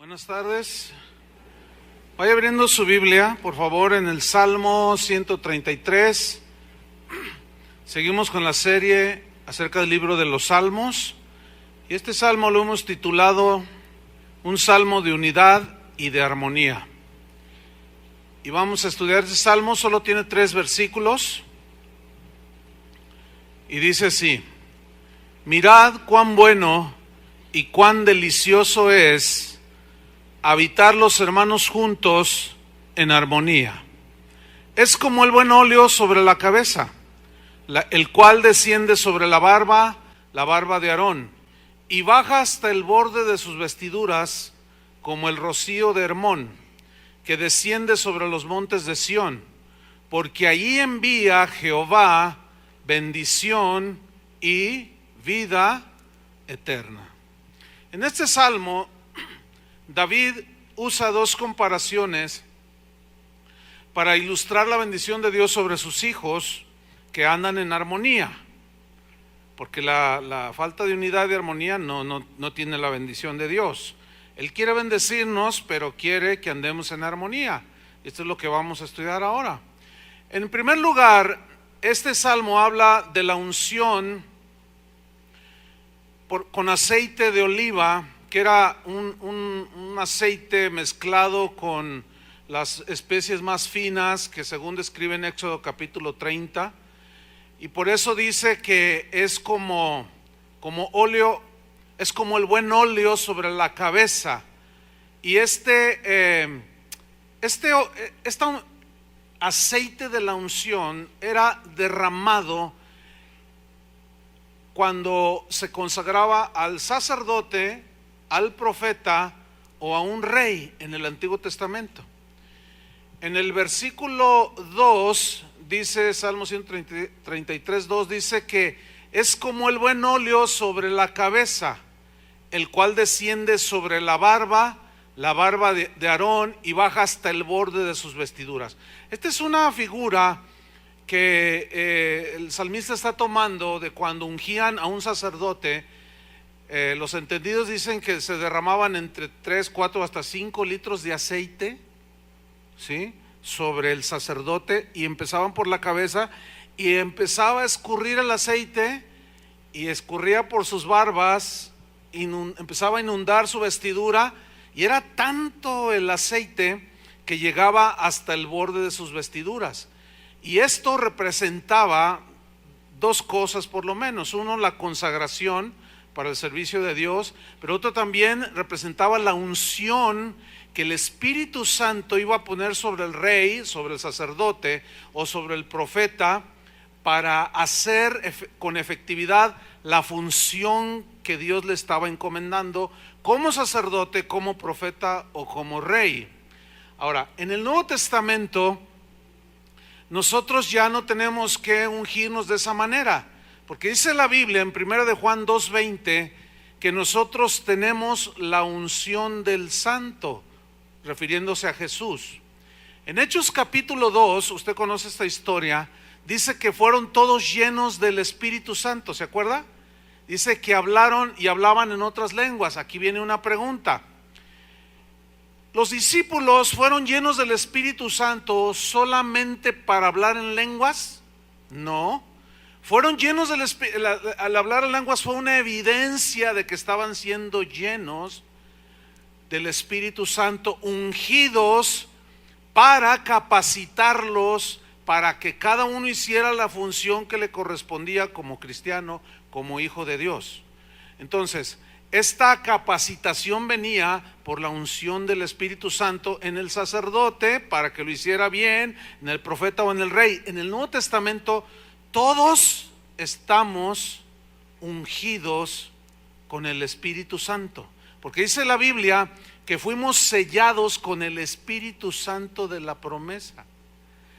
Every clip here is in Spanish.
Buenas tardes. Vaya abriendo su Biblia, por favor, en el Salmo 133. Seguimos con la serie acerca del libro de los Salmos. Y este salmo lo hemos titulado Un salmo de unidad y de armonía. Y vamos a estudiar este salmo, solo tiene 3 versículos. Y dice así: Mirad cuán bueno y cuán delicioso es habitar los hermanos juntos en armonía. Es como el buen óleo sobre la cabeza, el cual desciende sobre la barba de Aarón, y baja hasta el borde de sus vestiduras, como el rocío de Hermón, que desciende sobre los montes de Sión, porque allí envía Jehová bendición y vida eterna. En este salmo, David usa 2 comparaciones para ilustrar la bendición de Dios sobre sus hijos que andan en armonía, porque la falta de unidad y armonía no tiene la bendición de Dios. Él quiere bendecirnos, pero quiere que andemos en armonía. Esto es lo que vamos a estudiar ahora. En primer lugar, este salmo habla de la unción con aceite de oliva, que era un aceite mezclado con las especies más finas, que según describe en Éxodo capítulo 30, y por eso dice que es como óleo, es como el buen óleo sobre la cabeza. Y este aceite de la unción era derramado cuando se consagraba al sacerdote, al profeta o a un rey en el Antiguo Testamento. En el versículo 2 dice, Salmo 133, 2, dice que es como el buen óleo sobre la cabeza, el cual desciende sobre la barba de Aarón, y baja hasta el borde de sus vestiduras. Esta es una figura que el salmista está tomando de cuando ungían a un sacerdote. Los entendidos dicen que se derramaban entre 3, 4 hasta 5 litros de aceite, ¿sí?, sobre el sacerdote, y empezaban por la cabeza y empezaba a escurrir el aceite y escurría por sus barbas, empezaba a inundar su vestidura, y era tanto el aceite que llegaba hasta el borde de sus vestiduras. Y esto representaba 2 cosas por lo menos: uno, la consagración para el servicio de Dios, pero otro también representaba la unción que el Espíritu Santo iba a poner sobre el rey, sobre el sacerdote o sobre el profeta, para hacer con efectividad la función que Dios le estaba encomendando como sacerdote, como profeta o como rey. Ahora, en el Nuevo Testamento nosotros ya no tenemos que ungirnos de esa manera, porque dice la Biblia en 1 de Juan 2:20 que nosotros tenemos la unción del Santo, refiriéndose a Jesús. En Hechos capítulo 2, usted conoce esta historia, dice que fueron todos llenos del Espíritu Santo, ¿se acuerda? Dice que hablaron y hablaban en otras lenguas. Aquí viene una pregunta: ¿los discípulos fueron llenos del Espíritu Santo solamente para hablar en lenguas? No. Fueron llenos del Espíritu. Al hablar en lenguas fue una evidencia de que estaban siendo llenos del Espíritu Santo, ungidos para capacitarlos para que cada uno hiciera la función que le correspondía como cristiano, como hijo de Dios. Entonces, esta capacitación venía por la unción del Espíritu Santo en el sacerdote para que lo hiciera bien, en el profeta o en el rey. En el Nuevo Testamento todos estamos ungidos con el Espíritu Santo, porque dice la Biblia que fuimos sellados con el Espíritu Santo de la promesa.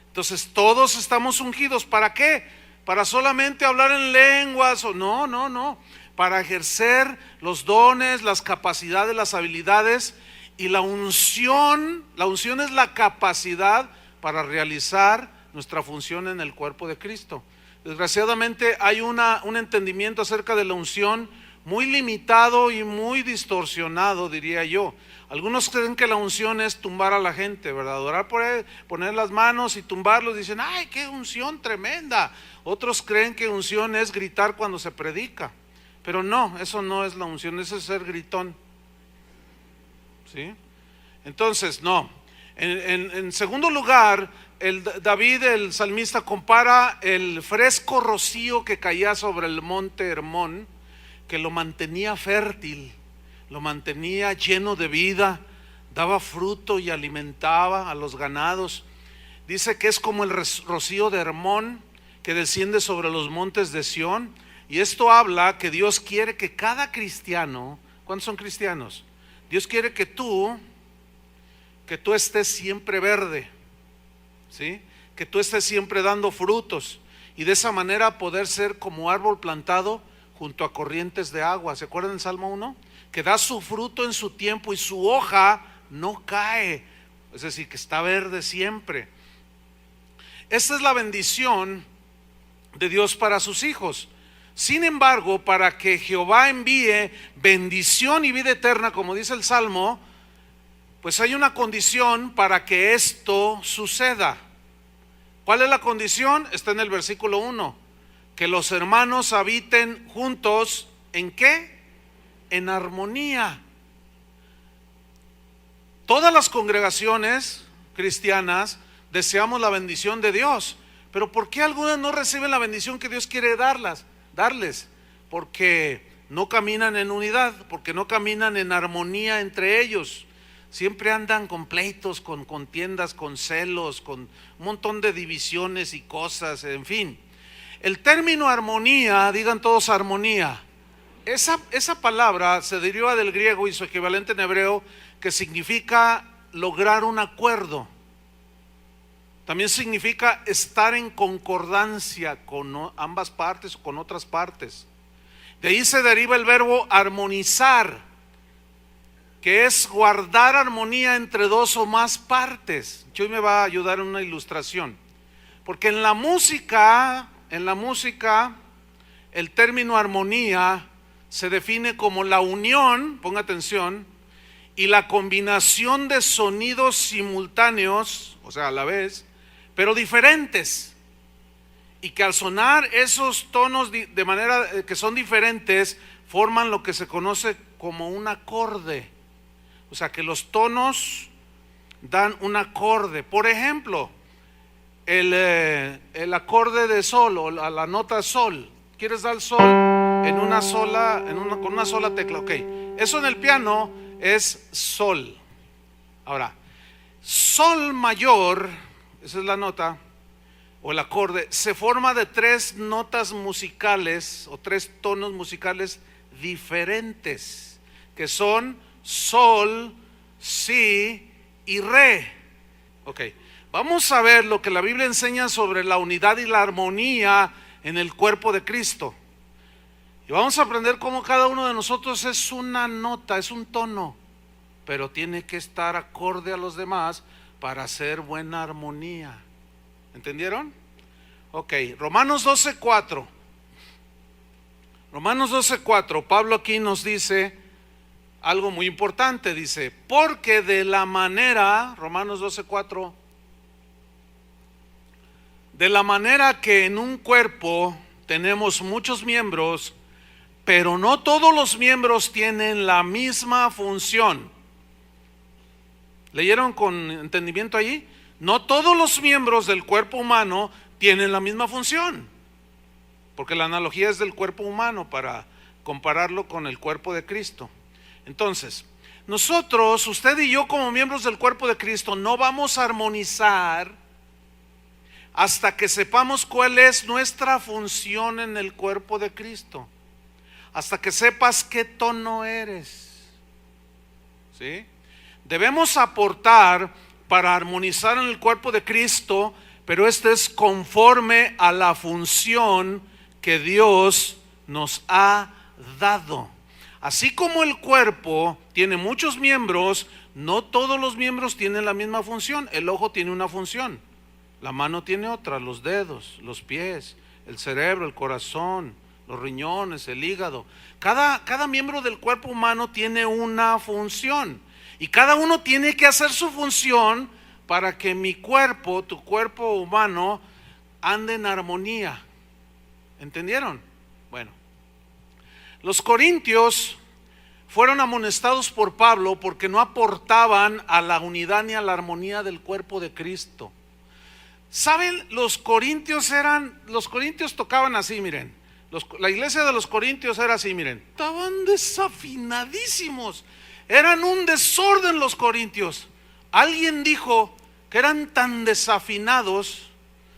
Entonces todos estamos ungidos. ¿Para qué? ¿Para solamente hablar en lenguas? No, para ejercer los dones, las capacidades, las habilidades. Y la unción es la capacidad para realizar nuestra función en el cuerpo de Cristo. Desgraciadamente hay un entendimiento acerca de la unción muy limitado y muy distorsionado, diría yo. Algunos creen que la unción es tumbar a la gente, ¿verdad? Orar por él, poner las manos y tumbarlos, dicen, ¡ay, qué unción tremenda! Otros creen que unción es gritar cuando se predica, pero no, eso no es la unción, eso es ser gritón, ¿sí? Entonces, no. En segundo lugar, David, el salmista, compara el fresco rocío que caía sobre el monte Hermón, que lo mantenía fértil, lo mantenía lleno de vida, daba fruto y alimentaba a los ganados. Dice que es como el rocío de Hermón que desciende sobre los montes de Sión. Y esto habla que Dios quiere que cada cristiano, ¿cuántos son cristianos? Dios quiere que tú estés siempre verde, ¿sí? Que tú estés siempre dando frutos y de esa manera poder ser como árbol plantado junto a corrientes de agua. ¿Se acuerdan del Salmo 1? Que da su fruto en su tiempo y su hoja no cae, es decir, que está verde siempre. Esta es la bendición de Dios para sus hijos. Sin embargo, para que Jehová envíe bendición y vida eterna, como dice el Salmo, pues hay una condición para que esto suceda. ¿Cuál es la condición? Está en el versículo 1. Que los hermanos habiten juntos, ¿en qué? En armonía. Todas las congregaciones cristianas deseamos la bendición de Dios, pero ¿por qué algunas no reciben la bendición que Dios quiere darles? Porque no caminan en unidad, porque no caminan en armonía entre ellos. Siempre andan con pleitos, con contiendas, con celos, con un montón de divisiones y cosas, en fin. El término armonía, digan todos armonía, esa palabra se deriva del griego y su equivalente en hebreo, que significa lograr un acuerdo. También significa estar en concordancia con ambas partes o con otras partes. De ahí se deriva el verbo armonizar, que es guardar armonía entre dos o más partes. Hoy me va a ayudar en una ilustración. Porque en la música, el término armonía se define como la unión, ponga atención, y la combinación de sonidos simultáneos, o sea, a la vez, pero diferentes. Y que al sonar esos tonos de manera que son diferentes, forman lo que se conoce como un acorde. O sea, que los tonos dan un acorde. Por ejemplo, el acorde de sol o la nota sol. ¿Quieres dar sol con una sola tecla? Ok. Eso en el piano es sol. Ahora, sol mayor, esa es la nota o el acorde, se forma de tres notas musicales o tres tonos musicales diferentes, que son sol, si y re. Ok, vamos a ver lo que la Biblia enseña sobre la unidad y la armonía en el cuerpo de Cristo. Y vamos a aprender cómo cada uno de nosotros es una nota, es un tono, pero tiene que estar acorde a los demás para hacer buena armonía. ¿Entendieron? Ok, Romanos 12:4. Romanos 12:4, Pablo aquí nos dice algo muy importante, dice, porque de la manera, Romanos 12:4, de la manera que en un cuerpo tenemos muchos miembros, pero no todos los miembros tienen la misma función. ¿Leyeron con entendimiento allí? No todos los miembros del cuerpo humano tienen la misma función, porque la analogía es del cuerpo humano para compararlo con el cuerpo de Cristo. Entonces, nosotros, usted y yo como miembros del cuerpo de Cristo, no vamos a armonizar hasta que sepamos cuál es nuestra función en el cuerpo de Cristo, hasta que sepas qué tono eres, ¿sí? Debemos aportar para armonizar en el cuerpo de Cristo, pero este es conforme a la función que Dios nos ha dado. Así como el cuerpo tiene muchos miembros, no todos los miembros tienen la misma función. El ojo tiene una función, la mano tiene otra, los dedos, los pies, el cerebro, el corazón, los riñones, el hígado. Cada miembro del cuerpo humano tiene una función y cada uno tiene que hacer su función para que mi cuerpo, tu cuerpo humano, ande en armonía. ¿Entendieron? Bueno, los corintios fueron amonestados por Pablo porque no aportaban a la unidad ni a la armonía del cuerpo de Cristo. ¿Saben? Los corintios tocaban así, miren. La iglesia de los corintios era así, miren. Estaban desafinadísimos. Eran un desorden los corintios. Alguien dijo que eran tan desafinados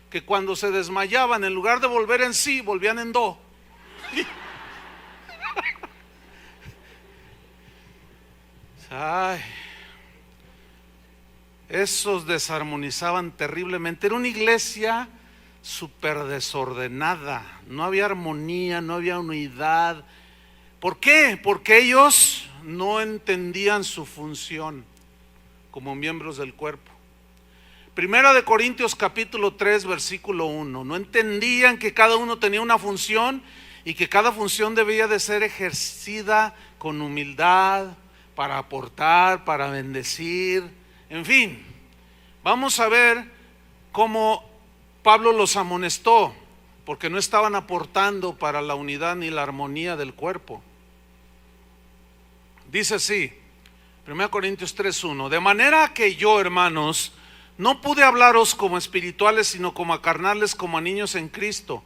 que cuando se desmayaban, en lugar de volver en sí, volvían en do. Ay, esos desarmonizaban terriblemente. Era una iglesia súper desordenada. No había armonía, no había unidad. ¿Por qué? Porque ellos no entendían su función como miembros del cuerpo. Primera de Corintios capítulo 3 versículo 1. No entendían que cada uno tenía una función y que cada función debía de ser ejercida con humildad, para aportar, para bendecir, en fin. Vamos a ver cómo Pablo los amonestó, porque no estaban aportando para la unidad ni la armonía del cuerpo. Dice así, 1 Corintios 3:1, de manera que yo, hermanos, no pude hablaros como espirituales, sino como a carnales, como a niños en Cristo.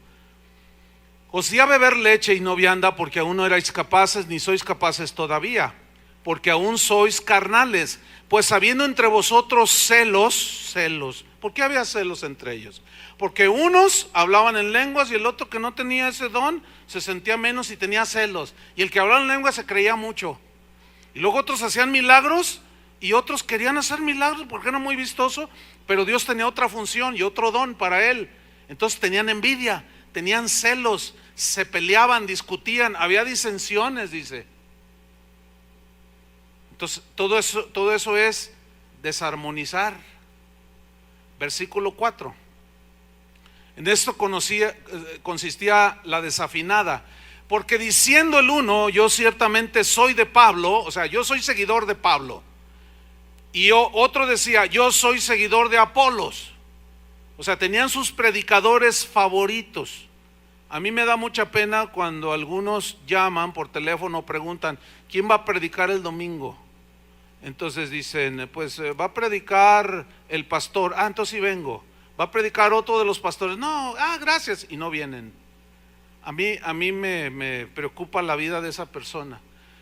Os di a beber leche y no vianda, porque aún no erais capaces, ni sois capaces todavía, porque aún sois carnales. Pues habiendo entre vosotros celos. ¿Por qué había celos entre ellos? Porque unos hablaban en lenguas y el otro que no tenía ese don se sentía menos y tenía celos. Y el que hablaba en lenguas se creía mucho. Y luego otros hacían milagros y otros querían hacer milagros porque era muy vistoso, pero Dios tenía otra función y otro don para él. Entonces tenían envidia, tenían celos, se peleaban, discutían, había disensiones, dice. Entonces todo eso es desarmonizar. Versículo 4. En esto consistía la desafinada, porque diciendo el uno, yo ciertamente soy de Pablo, o sea, yo soy seguidor de Pablo, y otro decía, yo soy seguidor de Apolos. O sea, tenían sus predicadores favoritos. A mí me da mucha pena cuando algunos llaman por teléfono, preguntan, ¿quién va a predicar el domingo? Entonces dicen, pues va a predicar el pastor. Entonces sí vengo. Va a predicar otro de los pastores. No, gracias. Y no vienen. A mí me preocupa la vida de esa persona,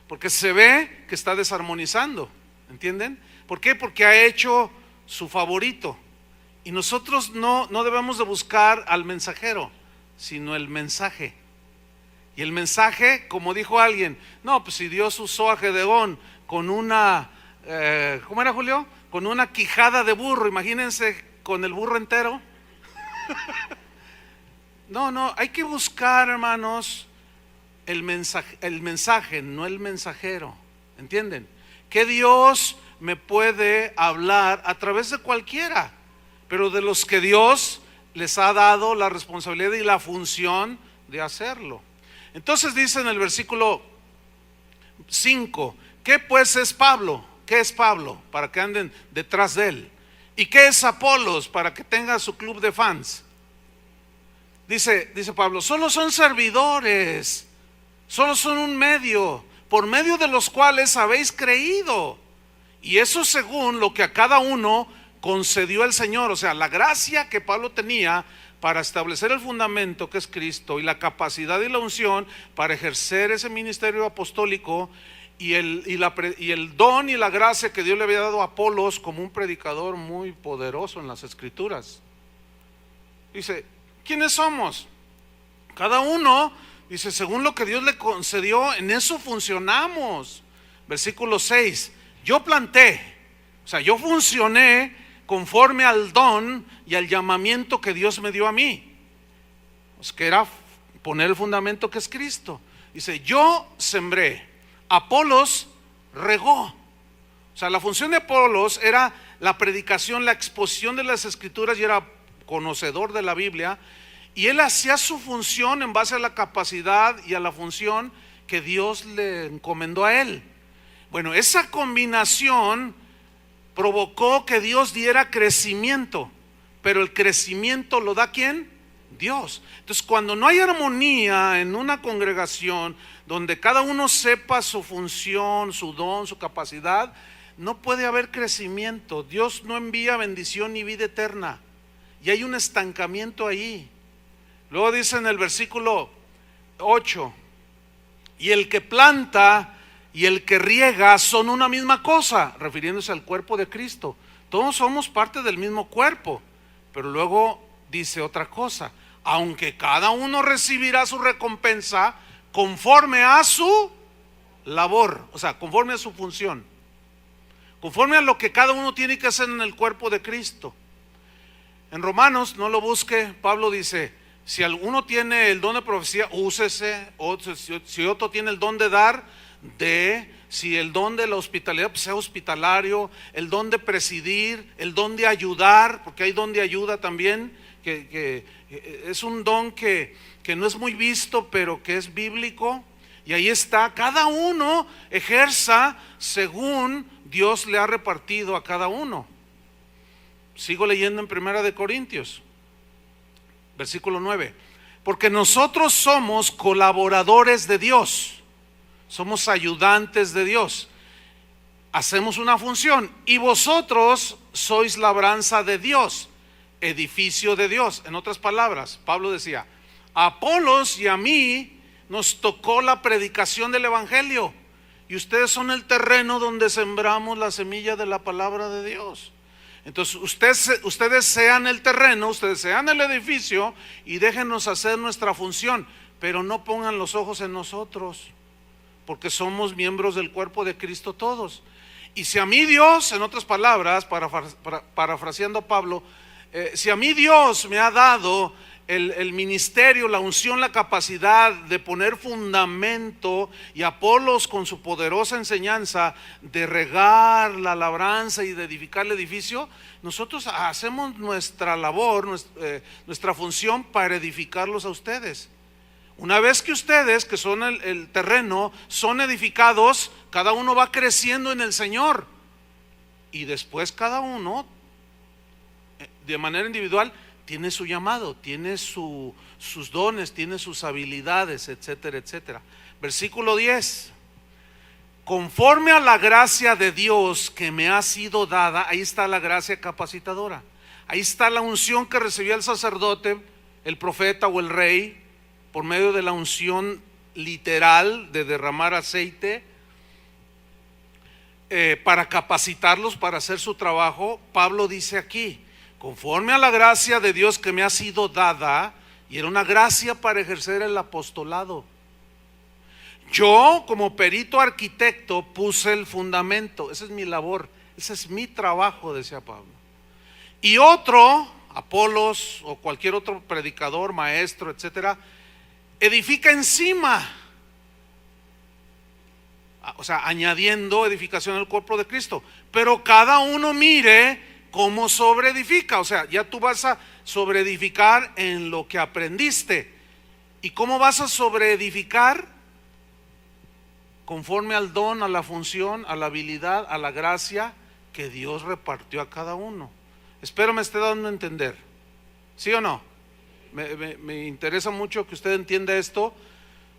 porque se ve que está desarmonizando. ¿Entienden? ¿Por qué? Porque ha hecho su favorito. Y nosotros no debemos de buscar al mensajero, sino el mensaje. Y el mensaje, como dijo alguien, no, pues si Dios usó a Gedeón con una ¿cómo era, Julio? Con una quijada de burro, imagínense con el burro entero. No, hay que buscar, hermanos, el mensaje, no el mensajero. ¿Entienden? Que Dios me puede hablar a través de cualquiera, pero de los que Dios les ha dado la responsabilidad y la función de hacerlo. Entonces dice en el versículo 5, ¿qué pues es Pablo? ¿Qué es Pablo? Para que anden detrás de él. ¿Y qué es Apolos? Para que tenga su club de fans. Dice Pablo, solo son servidores, solo son un medio, por medio de los cuales habéis creído. Y eso según lo que a cada uno concedió el Señor. O sea, la gracia que Pablo tenía para establecer el fundamento que es Cristo, y la capacidad y la unción para ejercer ese ministerio apostólico, y el don y la gracia que Dios le había dado a Apolos como un predicador muy poderoso en las Escrituras. Dice, ¿quiénes somos? Cada uno, dice, según lo que Dios le concedió, en eso funcionamos. Versículo 6, yo planté, o sea, yo funcioné conforme al don y al llamamiento que Dios me dio a mí, pues que era poner el fundamento que es Cristo. Dice, yo sembré, Apolos regó. O sea, la función de Apolos era la predicación, la exposición de las Escrituras, y era conocedor de la Biblia. y él hacía su función en base a la capacidad y a la función que Dios le encomendó a él. Bueno, esa combinación provocó que Dios diera crecimiento, pero el crecimiento lo da ¿quién? Dios. Entonces, cuando no hay armonía en una congregación donde cada uno sepa su función, su don, su capacidad, no puede haber crecimiento. Dios no envía bendición ni vida eterna, y hay un estancamiento ahí. Luego dice en el versículo 8: y el que planta y el que riega son una misma cosa, refiriéndose al cuerpo de Cristo. Todos somos parte del mismo cuerpo, pero luego dice otra cosa: aunque cada uno recibirá su recompensa conforme a su labor, o sea, conforme a su función, conforme a lo que cada uno tiene que hacer en el cuerpo de Cristo. En Romanos, no lo busque, Pablo dice: si alguno tiene el don de profecía, úsese; o si otro tiene el don de dar, si el don de la hospitalidad, pues sea hospitalario; el don de presidir, el don de ayudar, porque hay don de ayuda también, que es un don que no es muy visto, pero que es bíblico. Y ahí está, cada uno ejerza según Dios le ha repartido a cada uno. Sigo leyendo en 1 Corintios, versículo 9: porque nosotros somos colaboradores de Dios, somos ayudantes de Dios, hacemos una función, y vosotros sois labranza de Dios, edificio de Dios. En otras palabras, Pablo decía: a Apolos y a mí nos tocó la predicación del evangelio, y ustedes son el terreno donde sembramos la semilla de la palabra de Dios. Entonces ustedes sean el terreno, ustedes sean el edificio, y déjenos hacer nuestra función, pero no pongan los ojos en nosotros, porque somos miembros del cuerpo de Cristo todos. Y si a mí Dios, en otras palabras, parafraseando a Pablo, si a mí Dios me ha dado el ministerio, la unción, la capacidad de poner fundamento, y Apolos con su poderosa enseñanza de regar la labranza y de edificar el edificio, nosotros hacemos nuestra labor, nuestra función para edificarlos a ustedes. Una vez que ustedes, que son el terreno, son edificados, cada uno va creciendo en el Señor, y después cada uno de manera individual tiene su llamado, tiene sus dones, tiene sus habilidades, etcétera, etcétera. Versículo 10: conforme a la gracia de Dios que me ha sido dada. Ahí está la gracia capacitadora, ahí está la unción que recibía el sacerdote, el profeta o el rey, por medio de la unción literal de derramar aceite para capacitarlos para hacer su trabajo. Pablo dice aquí: conforme a la gracia de Dios que me ha sido dada, y era una gracia para ejercer el apostolado. Yo, como perito arquitecto, puse el fundamento. Esa es mi labor, ese es mi trabajo, decía Pablo. Y otro, Apolos o cualquier otro predicador, maestro, etcétera, edifica encima, o sea, añadiendo edificación al cuerpo de Cristo. Pero cada uno mire cómo sobreedifica. O sea, ya tú vas a sobreedificar en lo que aprendiste. ¿Y cómo vas a sobreedificar? Conforme al don, a la función, a la habilidad, a la gracia que Dios repartió a cada uno. Espero me esté dando a entender. ¿Sí o no? Me interesa mucho que usted entienda esto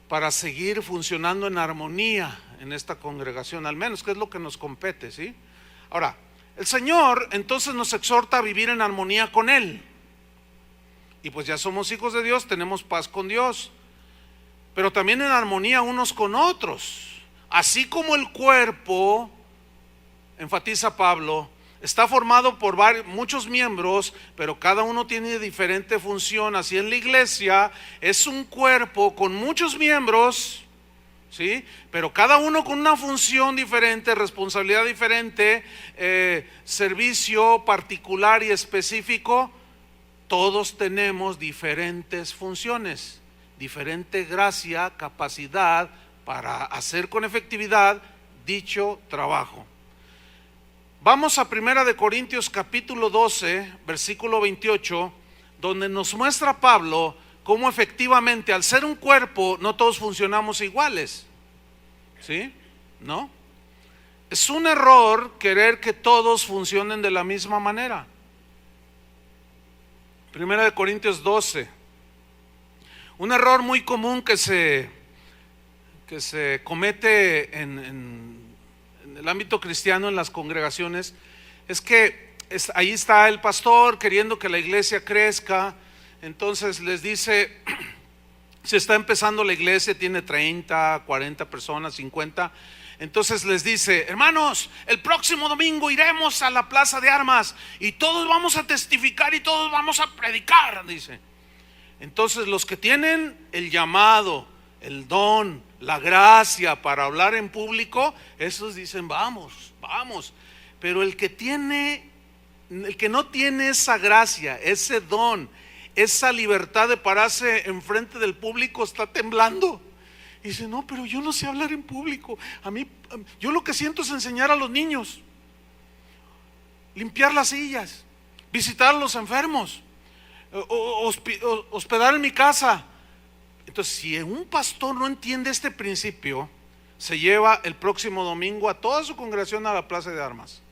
para seguir funcionando en armonía en esta congregación, al menos, que es lo que nos compete, ¿sí? Ahora, el Señor entonces nos exhorta a vivir en armonía con Él. Y pues ya somos hijos de Dios, tenemos paz con Dios, pero también en armonía unos con otros. Así como el cuerpo, enfatiza Pablo, está formado por muchos miembros, pero cada uno tiene diferente función. Así en la iglesia es un cuerpo con muchos miembros, ¿sí? Pero cada uno con una función diferente, responsabilidad diferente, servicio particular y específico. Todos tenemos diferentes funciones, diferente gracia, capacidad para hacer con efectividad dicho trabajo. Vamos a 1 Corintios capítulo 12, versículo 28, donde nos muestra Pablo cómo efectivamente al ser un cuerpo no todos funcionamos iguales. ¿Sí? ¿No? Es un error querer que todos funcionen de la misma manera. Primera de Corintios 12. Un error muy común que se comete en el ámbito cristiano, en las congregaciones, es que ahí está el pastor queriendo que la iglesia crezca. Entonces les dice, si está empezando la iglesia, tiene 30, 40 personas, 50, entonces les dice: hermanos, el próximo domingo iremos a la plaza de armas y todos vamos a testificar y todos vamos a predicar, dice. Entonces los que tienen el llamado, el don, la gracia para hablar en público, esos dicen: vamos, vamos. Pero el que no tiene esa gracia, ese don, esa libertad de pararse enfrente del público, está temblando. Y dice: no, pero yo no sé hablar en público. Yo lo que siento es enseñar a los niños, limpiar las sillas, visitar a los enfermos, hospedar en mi casa. Entonces, si un pastor no entiende este principio, se lleva el próximo domingo a toda su congregación a la plaza de armas.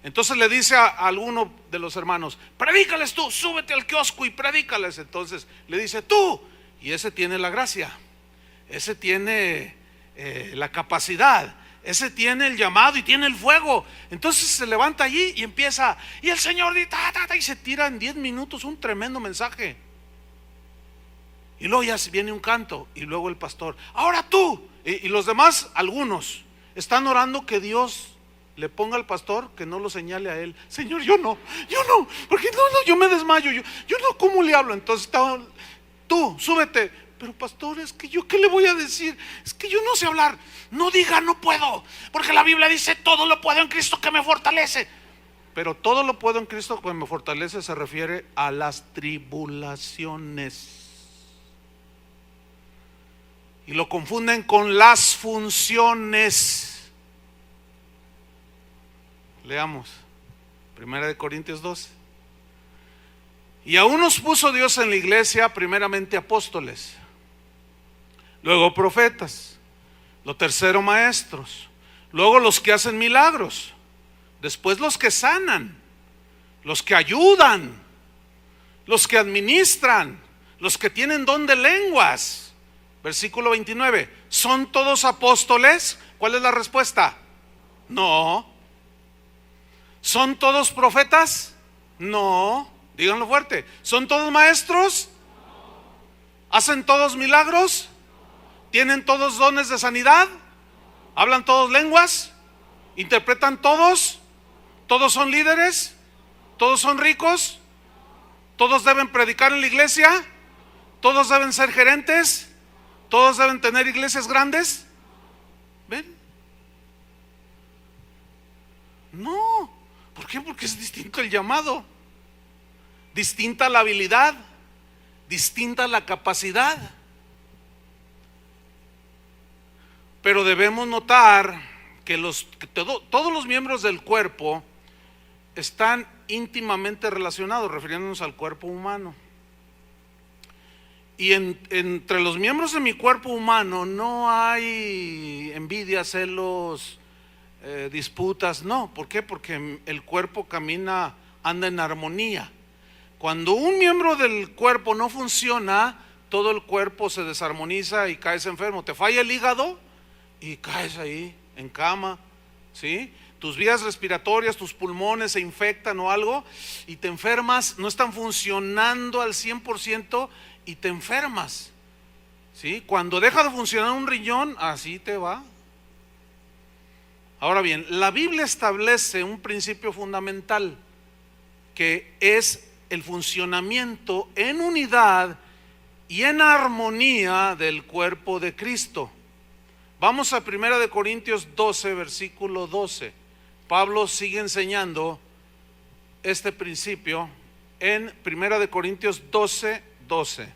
Entonces le dice a alguno de los hermanos: predícales tú, súbete al kiosco y predícales. Entonces le dice: tú. Y ese tiene la gracia, ese tiene la capacidad, ese tiene el llamado y tiene el fuego. Entonces se levanta allí y empieza, y el Señor dice, y se tira en 10 minutos un tremendo mensaje. Y luego ya viene un canto, y luego el pastor: ahora tú. Y los demás, algunos, están orando que Dios le ponga al pastor que no lo señale a él. Señor, yo no, porque no, yo me desmayo, yo no, ¿cómo le hablo? Entonces tú, súbete. Pero pastor, es que yo, ¿qué le voy a decir? Es que yo no sé hablar. No diga no puedo, porque la Biblia dice: todo lo puedo en Cristo que me fortalece. Pero todo lo puedo en Cristo que me fortalece se refiere a las tribulaciones. Y lo confunden con las funciones. Leamos Primera de Corintios 12. Y aún nos puso Dios en la iglesia primeramente apóstoles, luego profetas, lo tercero maestros, luego los que hacen milagros, después los que sanan, los que ayudan, los que administran, los que tienen don de lenguas. Versículo 29. ¿Son todos apóstoles? ¿Cuál es la respuesta? No. ¿Son todos profetas? No. Díganlo fuerte. ¿Son todos maestros? ¿Hacen todos milagros? ¿Tienen todos dones de sanidad? ¿Hablan todos lenguas? ¿Interpretan todos? ¿Todos son líderes? ¿Todos son ricos? ¿Todos deben predicar en la iglesia? ¿Todos deben ser gerentes? ¿Todos deben tener iglesias grandes? ¿Ven? No. ¿Por qué? Porque es distinto el llamado, distinta la habilidad, distinta la capacidad. Pero debemos notar que todos los miembros del cuerpo están íntimamente relacionados, refiriéndonos al cuerpo humano. Y entre los miembros de mi cuerpo humano no hay envidia, celos, disputas, no. ¿Por qué? Porque el cuerpo anda en armonía. Cuando un miembro del cuerpo no funciona, todo el cuerpo se desarmoniza y caes enfermo. Te falla el hígado y caes ahí en cama, ¿sí? Tus vías respiratorias, tus pulmones se infectan o algo y te enfermas, no están funcionando al 100% y te enfermas, ¿sí? Cuando deja de funcionar un riñón, así te va. Ahora bien, la Biblia establece un principio fundamental, que es el funcionamiento en unidad y en armonía del cuerpo de Cristo. Vamos a 1 Corintios 12, versículo 12. Pablo sigue enseñando este principio en 1 Corintios 12, 12.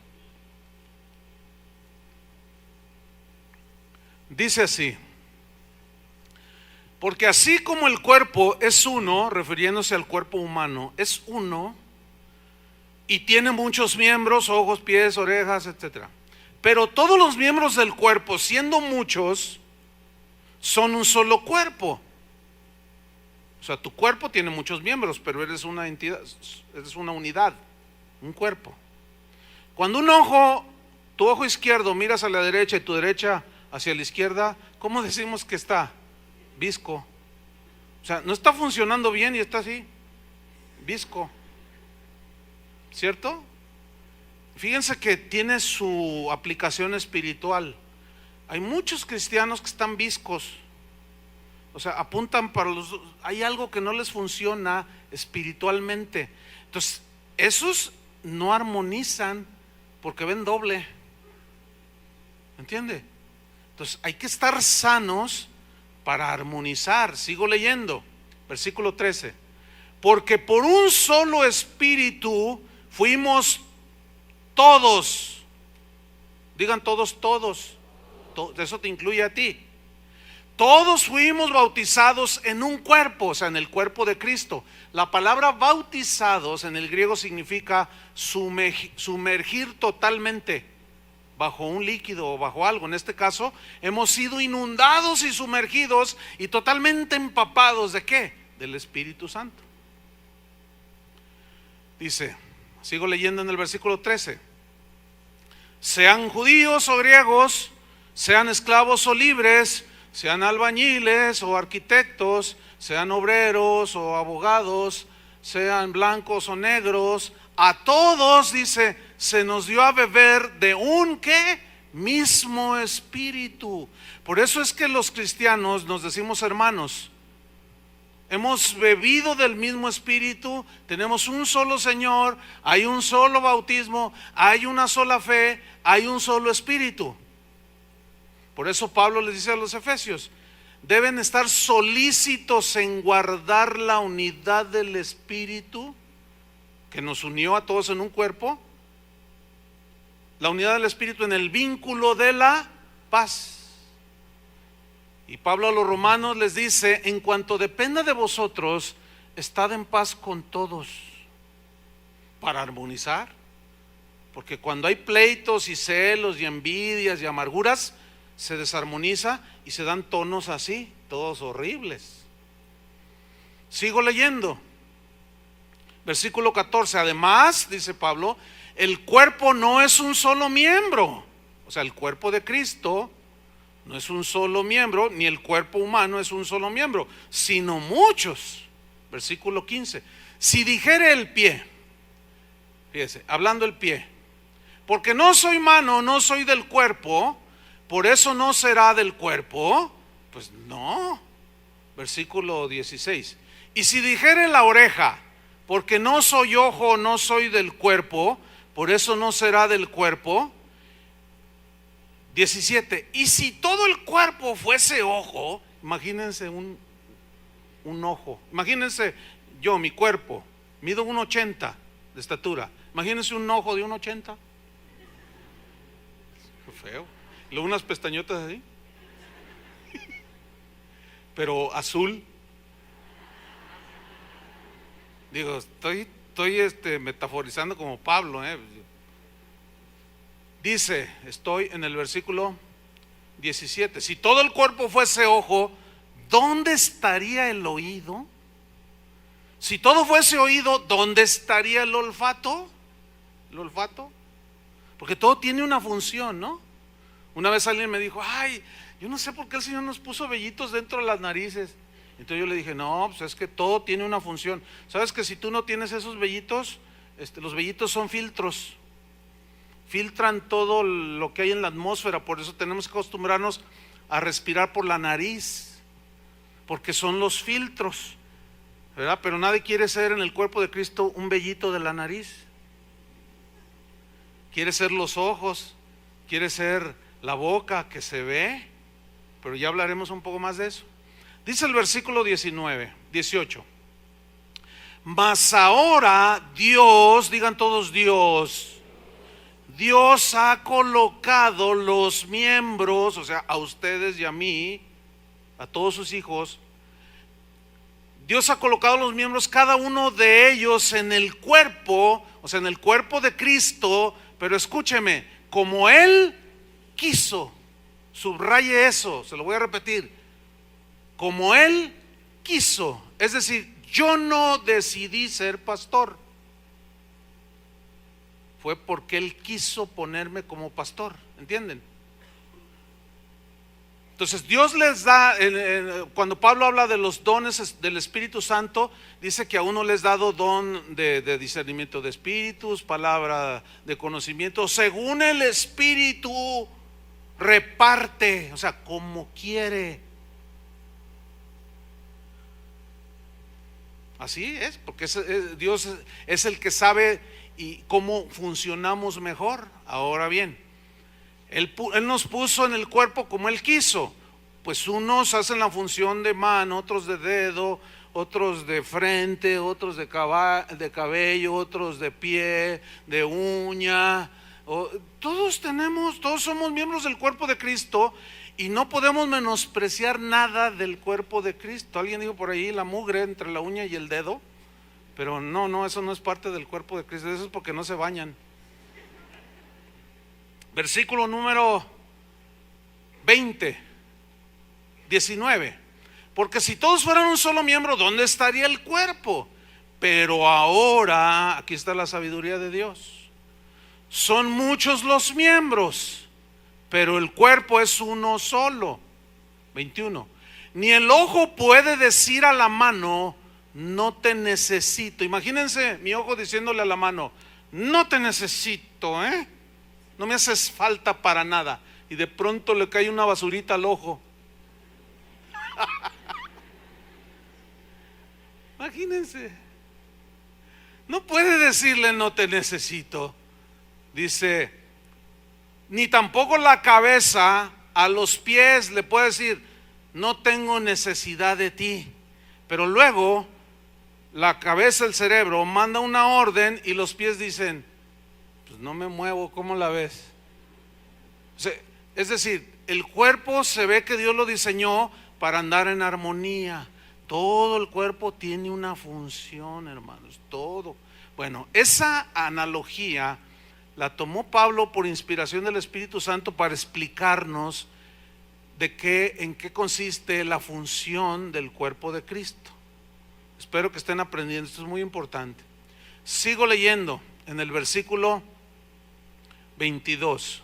Dice así: porque así como el cuerpo es uno, refiriéndose al cuerpo humano, es uno, y tiene muchos miembros, ojos, pies, orejas, etcétera. Pero todos los miembros del cuerpo, siendo muchos, son un solo cuerpo. O sea, tu cuerpo tiene muchos miembros, pero eres una entidad, eres una unidad, un cuerpo. Cuando un ojo, tu ojo izquierdo miras a la derecha y tu derecha hacia la izquierda, ¿cómo decimos que está? Visco. O sea, no está funcionando bien y está así, visco. ¿Cierto? Fíjense que tiene su aplicación espiritual. Hay muchos cristianos que están viscos. O sea, apuntan para los... Hay algo que no les funciona espiritualmente. Entonces, esos no armonizan porque ven doble. ¿Entiende? Entonces, hay que estar sanos para armonizar. Sigo leyendo, versículo 13. Porque por un solo espíritu fuimos todos. Digan todos, todos. Eso te incluye a ti. Todos fuimos bautizados en un cuerpo, o sea, en el cuerpo de Cristo. La palabra bautizados en el griego significa sumergir totalmente bajo un líquido o bajo algo. En este caso, hemos sido inundados y sumergidos y totalmente empapados. ¿De qué? Del Espíritu Santo. Dice, sigo leyendo en el versículo 13. Sean judíos o griegos, sean esclavos o libres, sean albañiles o arquitectos, sean obreros o abogados, sean blancos o negros, a todos, dice, se nos dio a beber de un ¿qué? Mismo espíritu. Por eso es que los cristianos nos decimos hermanos. Hemos bebido del mismo espíritu, tenemos un solo Señor, hay un solo bautismo, hay una sola fe, hay un solo espíritu. Por eso Pablo les dice a los efesios, deben estar solícitos en guardar la unidad del espíritu que nos unió a todos en un cuerpo, la unidad del espíritu en el vínculo de la paz. Y Pablo a los romanos les dice, en cuanto dependa de vosotros, estad en paz con todos, para armonizar. Porque cuando hay pleitos y celos y envidias y amarguras, se desarmoniza y se dan tonos así, todos horribles. Sigo leyendo. Versículo 14. Además, dice Pablo, el cuerpo no es un solo miembro. O sea, el cuerpo de Cristo no es un solo miembro, ni el cuerpo humano es un solo miembro, sino muchos. Versículo 15. Si dijere el pie, fíjese, hablando el pie, porque no soy mano, no soy del cuerpo, por eso no será del cuerpo, pues no. Versículo 16. Y si dijere la oreja, porque no soy ojo, no soy del cuerpo, por eso no será del cuerpo. 17. Y si todo el cuerpo fuese ojo, imagínense un ojo. Imagínense yo, mi cuerpo, mido 1.80 de estatura. Imagínense un ojo de 1.80. Qué feo. Y luego unas pestañotas así. Pero azul. Digo, estoy metaforizando como Pablo, Dice, estoy en el versículo 17. Si todo el cuerpo fuese ojo, ¿dónde estaría el oído? Si todo fuese oído, ¿dónde estaría el olfato? ¿El olfato? Porque todo tiene una función, ¿no? Una vez alguien me dijo, ay, yo no sé por qué el Señor nos puso vellitos dentro de las narices. Entonces yo le dije, no, pues es que todo tiene una función. ¿Sabes que si tú no tienes esos vellitos, los vellitos son filtros? Filtran todo lo que hay en la atmósfera. Por eso tenemos que acostumbrarnos a respirar por la nariz, porque son los filtros, ¿verdad? Pero nadie quiere ser en el cuerpo de Cristo un vellito de la nariz. Quiere ser los ojos, quiere ser la boca que se ve, pero ya hablaremos un poco más de eso. Dice el versículo 18. Mas ahora Dios, digan todos Dios ha colocado los miembros, o sea, a ustedes y a mí, a todos sus hijos, Dios ha colocado los miembros, cada uno de ellos en el cuerpo, o sea, en el cuerpo de Cristo, pero escúcheme, como Él quiso. Subraye eso, se lo voy a repetir. Como Él quiso. Es decir, yo no decidí ser pastor. Fue porque Él quiso ponerme como pastor, ¿entienden? Entonces Dios les da, cuando Pablo habla de los dones del Espíritu Santo, dice que a uno les dado don de discernimiento de espíritus, palabra de conocimiento, según el Espíritu reparte, o sea, como quiere. Así es, porque Dios es el que sabe y cómo funcionamos mejor. Ahora bien, Él nos puso en el cuerpo como Él quiso. Pues unos hacen la función de mano, otros de dedo, otros de frente, otros de cabello, otros de pie, de uña. Todos somos miembros del cuerpo de Cristo y no podemos menospreciar nada del cuerpo de Cristo. Alguien dijo por ahí la mugre entre la uña y el dedo, pero no, eso no es parte del cuerpo de Cristo, eso es porque no se bañan. Versículo número 19. Porque si todos fueran un solo miembro, ¿dónde estaría el cuerpo? Pero ahora, aquí está la sabiduría de Dios. Son muchos los miembros, pero el cuerpo es uno solo. 21. Ni el ojo puede decir a la mano, no te necesito. Imagínense mi ojo diciéndole a la mano, no te necesito, no me haces falta para nada. Y de pronto le cae una basurita al ojo. Imagínense. No puede decirle no te necesito. Dice, ni tampoco la cabeza a los pies le puede decir no tengo necesidad de ti. Pero luego la cabeza, el cerebro manda una orden y los pies dicen, pues no me muevo, ¿cómo la ves? O sea, es decir, el cuerpo se ve que Dios lo diseñó para andar en armonía. Todo el cuerpo tiene una función, hermanos, todo. Bueno, esa analogía la tomó Pablo por inspiración del Espíritu Santo para explicarnos en qué consiste la función del cuerpo de Cristo. Espero que estén aprendiendo, esto es muy importante. Sigo leyendo en el versículo 22.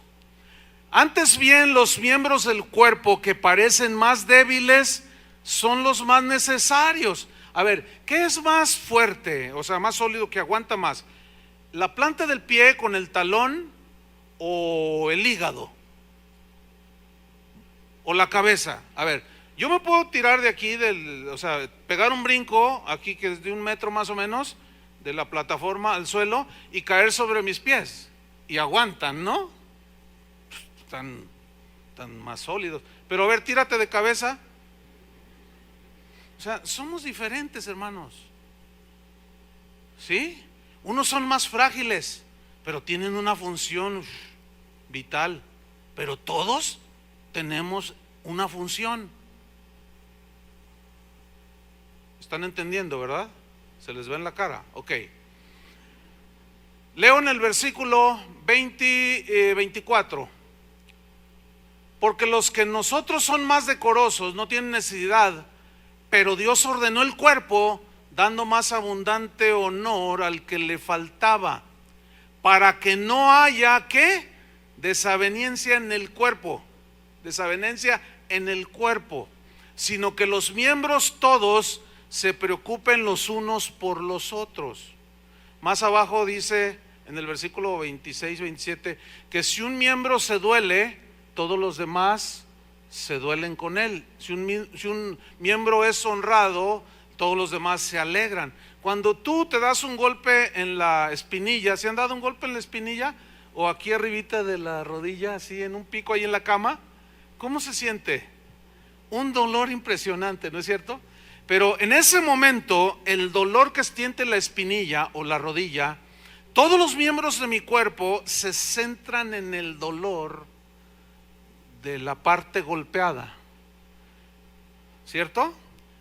Antes bien, los miembros del cuerpo que parecen más débiles son los más necesarios. A ver, ¿qué es más fuerte? O sea, más sólido, que aguanta más, ¿la planta del pie con el talón o el hígado? ¿O la cabeza? A ver, yo me puedo tirar de aquí, o sea, pegar un brinco aquí que es de 1 metro más o menos, de la plataforma al suelo y caer sobre mis pies. Y aguantan, ¿no? Tan más sólidos. Pero a ver, tírate de cabeza. O sea, somos diferentes, hermanos. ¿Sí? Unos son más frágiles, pero tienen una función vital. Pero todos tenemos una función. ¿Están entendiendo, verdad? Se les ve en la cara. Ok. Leo en el versículo 24. Porque los que nosotros son más decorosos no tienen necesidad, pero Dios ordenó el cuerpo dando más abundante honor al que le faltaba, para que no haya ¿qué? Desaveniencia en el cuerpo, sino que los miembros todos se preocupen los unos por los otros. Más abajo dice en el versículo 26, 27 que si un miembro se duele, todos los demás se duelen con él. Si un miembro es honrado, todos los demás se alegran. Cuando tú te das un golpe en la espinilla, ¿se han dado un golpe en la espinilla? O aquí arribita de la rodilla, así en un pico ahí en la cama, ¿cómo se siente? Un dolor impresionante, ¿no es cierto? Pero en ese momento, el dolor que siente la espinilla o la rodilla, todos los miembros de mi cuerpo se centran en el dolor de la parte golpeada, ¿cierto?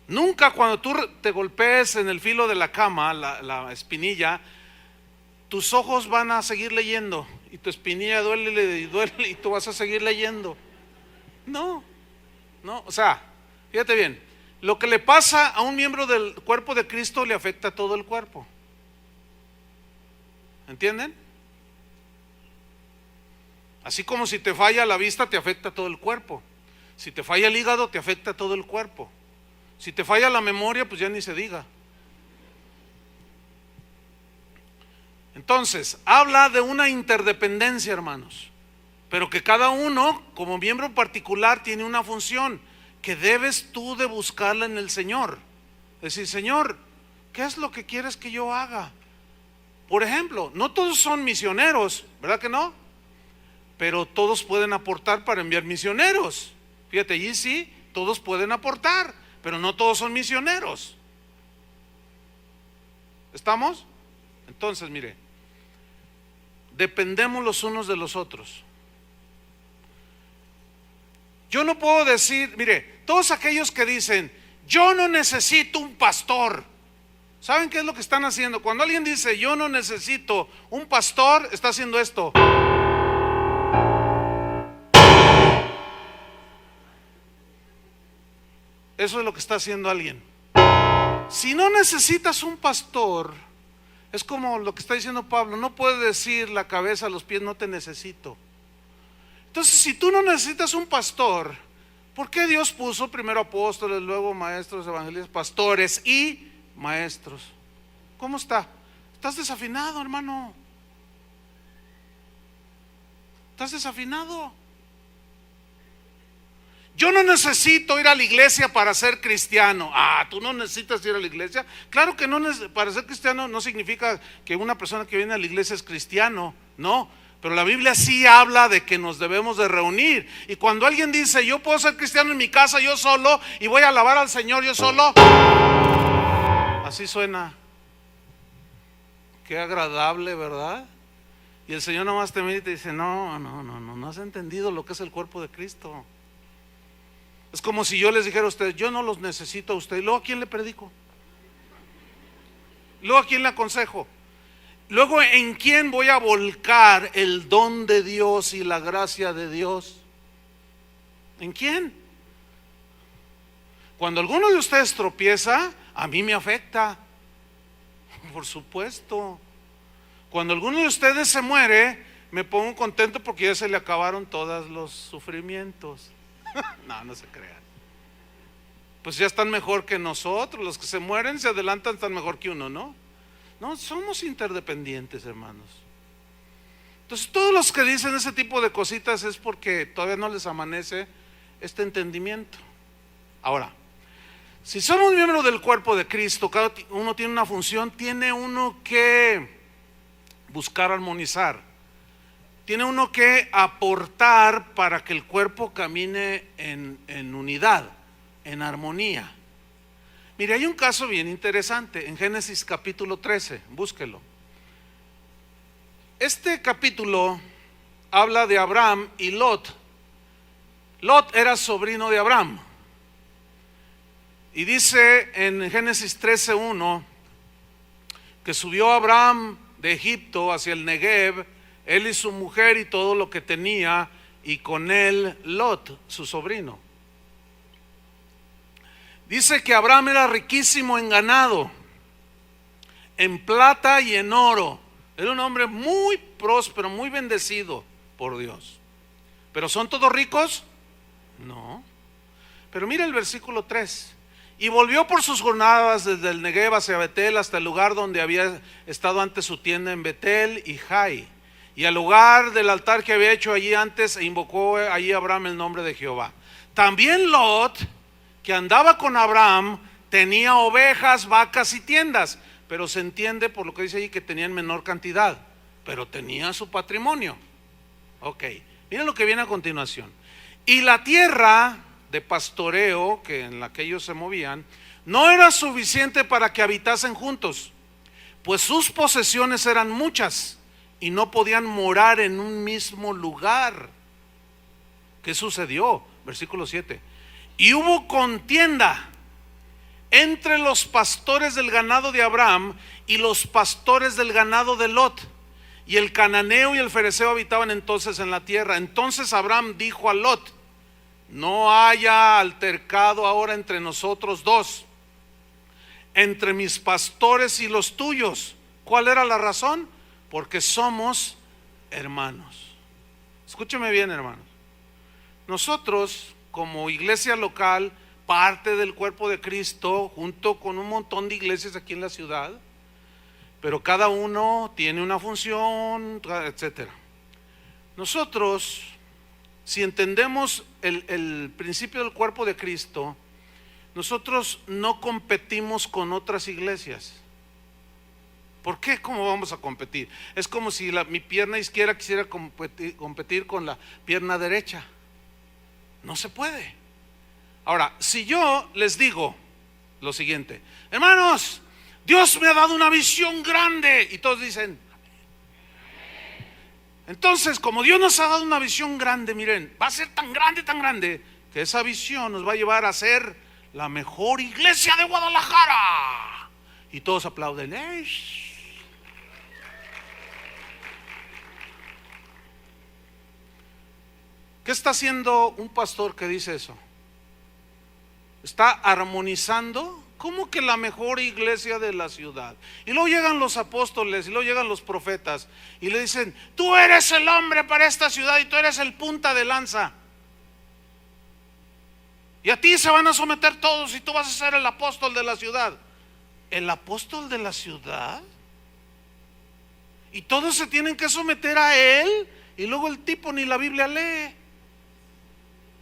Nunca cuando tú te golpees en el filo de la cama, la espinilla, tus ojos van a seguir leyendo y tu espinilla duele y duele y tú vas a seguir leyendo. No, o sea, fíjate bien, lo que le pasa a un miembro del cuerpo de Cristo le afecta a todo el cuerpo. ¿Entienden? Así como si te falla la vista, te afecta a todo el cuerpo. Si te falla el hígado, te afecta a todo el cuerpo. Si te falla la memoria, pues ya ni se diga. Entonces, habla de una interdependencia, hermanos, pero que cada uno, como miembro particular, tiene una función que debes tú de buscarla en el Señor. Es decir, Señor, ¿qué es lo que quieres que yo haga? Por ejemplo, no todos son misioneros, ¿verdad que no? Pero todos pueden aportar para enviar misioneros. Fíjate, allí sí, todos pueden aportar, pero no todos son misioneros. ¿Estamos? Entonces, mire, dependemos los unos de los otros. Yo no puedo decir, mire, todos aquellos que dicen, yo no necesito un pastor, ¿saben qué es lo que están haciendo? Cuando alguien dice, yo no necesito un pastor, está haciendo esto. Eso es lo que está haciendo alguien. Si no necesitas un pastor, es como lo que está diciendo Pablo, no puede decir la cabeza, los pies, no te necesito. Entonces, si tú no necesitas un pastor, ¿por qué Dios puso primero apóstoles, luego maestros, evangelistas, pastores y maestros? ¿Cómo está? Estás desafinado, hermano. Estás desafinado. Yo no necesito ir a la iglesia para ser cristiano. ¿Tú no necesitas ir a la iglesia? Claro que no, para ser cristiano no significa que una persona que viene a la iglesia es cristiano, no. Pero la Biblia sí habla de que nos debemos de reunir. Y cuando alguien dice, yo puedo ser cristiano en mi casa yo solo y voy a alabar al Señor yo solo, así suena. Qué agradable, ¿verdad? Y el Señor nomás te mira y te dice, no has entendido lo que es el cuerpo de Cristo. Es como si yo les dijera a ustedes, yo no los necesito a ustedes. ¿Luego a quién le predico? ¿Luego a quién le aconsejo? Luego, ¿en quién voy a volcar el don de Dios y la gracia de Dios? ¿En quién? Cuando alguno de ustedes tropieza, a mí me afecta. Por supuesto. Cuando alguno de ustedes se muere, me pongo contento porque ya se le acabaron todos los sufrimientos. No se crean. Pues ya están mejor que nosotros. Los que se mueren, se adelantan, están mejor que uno, ¿no? No, somos interdependientes, hermanos. Entonces todos los que dicen ese tipo de cositas es porque todavía no les amanece este entendimiento. Ahora, si somos miembros del cuerpo de Cristo, cada uno tiene una función, tiene uno que buscar armonizar, tiene uno que aportar para que el cuerpo camine en unidad, en armonía. Mire, hay un caso bien interesante en Génesis capítulo 13, búsquelo. Este capítulo habla de Abraham y Lot. Lot era sobrino de Abraham. Y dice en Génesis 13:1 que subió Abraham de Egipto hacia el Negev, él y su mujer y todo lo que tenía, y con él Lot, su sobrino. Dice que Abraham era riquísimo en ganado, en plata y en oro. Era un hombre muy próspero, muy bendecido por Dios. ¿Pero son todos ricos? No. Pero mira el versículo 3. Y volvió por sus jornadas desde el Negev hacia Betel hasta el lugar donde había estado antes su tienda en Betel y Jai, y al lugar del altar que había hecho allí antes, e invocó allí Abraham el nombre de Jehová. También Lot, que andaba con Abraham, tenía ovejas, vacas y tiendas, pero se entiende por lo que dice allí que tenía en menor cantidad, pero tenía su patrimonio. Ok, miren lo que viene a continuación. Y la tierra de pastoreo que en la que ellos se movían no era suficiente para que habitasen juntos, pues sus posesiones eran muchas y no podían morar en un mismo lugar. ¿Qué sucedió? Versículo 7. Y hubo contienda entre los pastores del ganado de Abraham y los pastores del ganado de Lot. Y el cananeo y el fereceo habitaban entonces en la tierra. Entonces Abraham dijo a Lot: no haya altercado ahora entre nosotros dos, entre mis pastores y los tuyos. ¿Cuál era la razón? Porque somos hermanos. Escúcheme bien, hermanos. Nosotros, como iglesia local, parte del cuerpo de Cristo, junto con un montón de iglesias aquí en la ciudad, pero cada uno tiene una función, etcétera. Nosotros, si entendemos el principio del cuerpo de Cristo, nosotros no competimos con otras iglesias. ¿Por qué? ¿Cómo vamos a competir? Es como si mi pierna izquierda quisiera competir con la pierna derecha. No se puede. Ahora, si yo les digo lo siguiente: hermanos, Dios me ha dado una visión grande, y todos dicen, entonces, como Dios nos ha dado una visión grande, miren, va a ser tan grande, que esa visión nos va a llevar a ser la mejor iglesia de Guadalajara. Y todos aplauden. ¿Qué está haciendo un pastor que dice eso? Está armonizando. ¿Cómo que la mejor iglesia de la ciudad? Y luego llegan los apóstoles, y luego llegan los profetas, y le dicen: tú eres el hombre para esta ciudad, y tú eres el punta de lanza, y a ti se van a someter todos, y tú vas a ser el apóstol de la ciudad. ¿El apóstol de la ciudad? Y todos se tienen que someter a él, y luego el tipo ni la Biblia lee.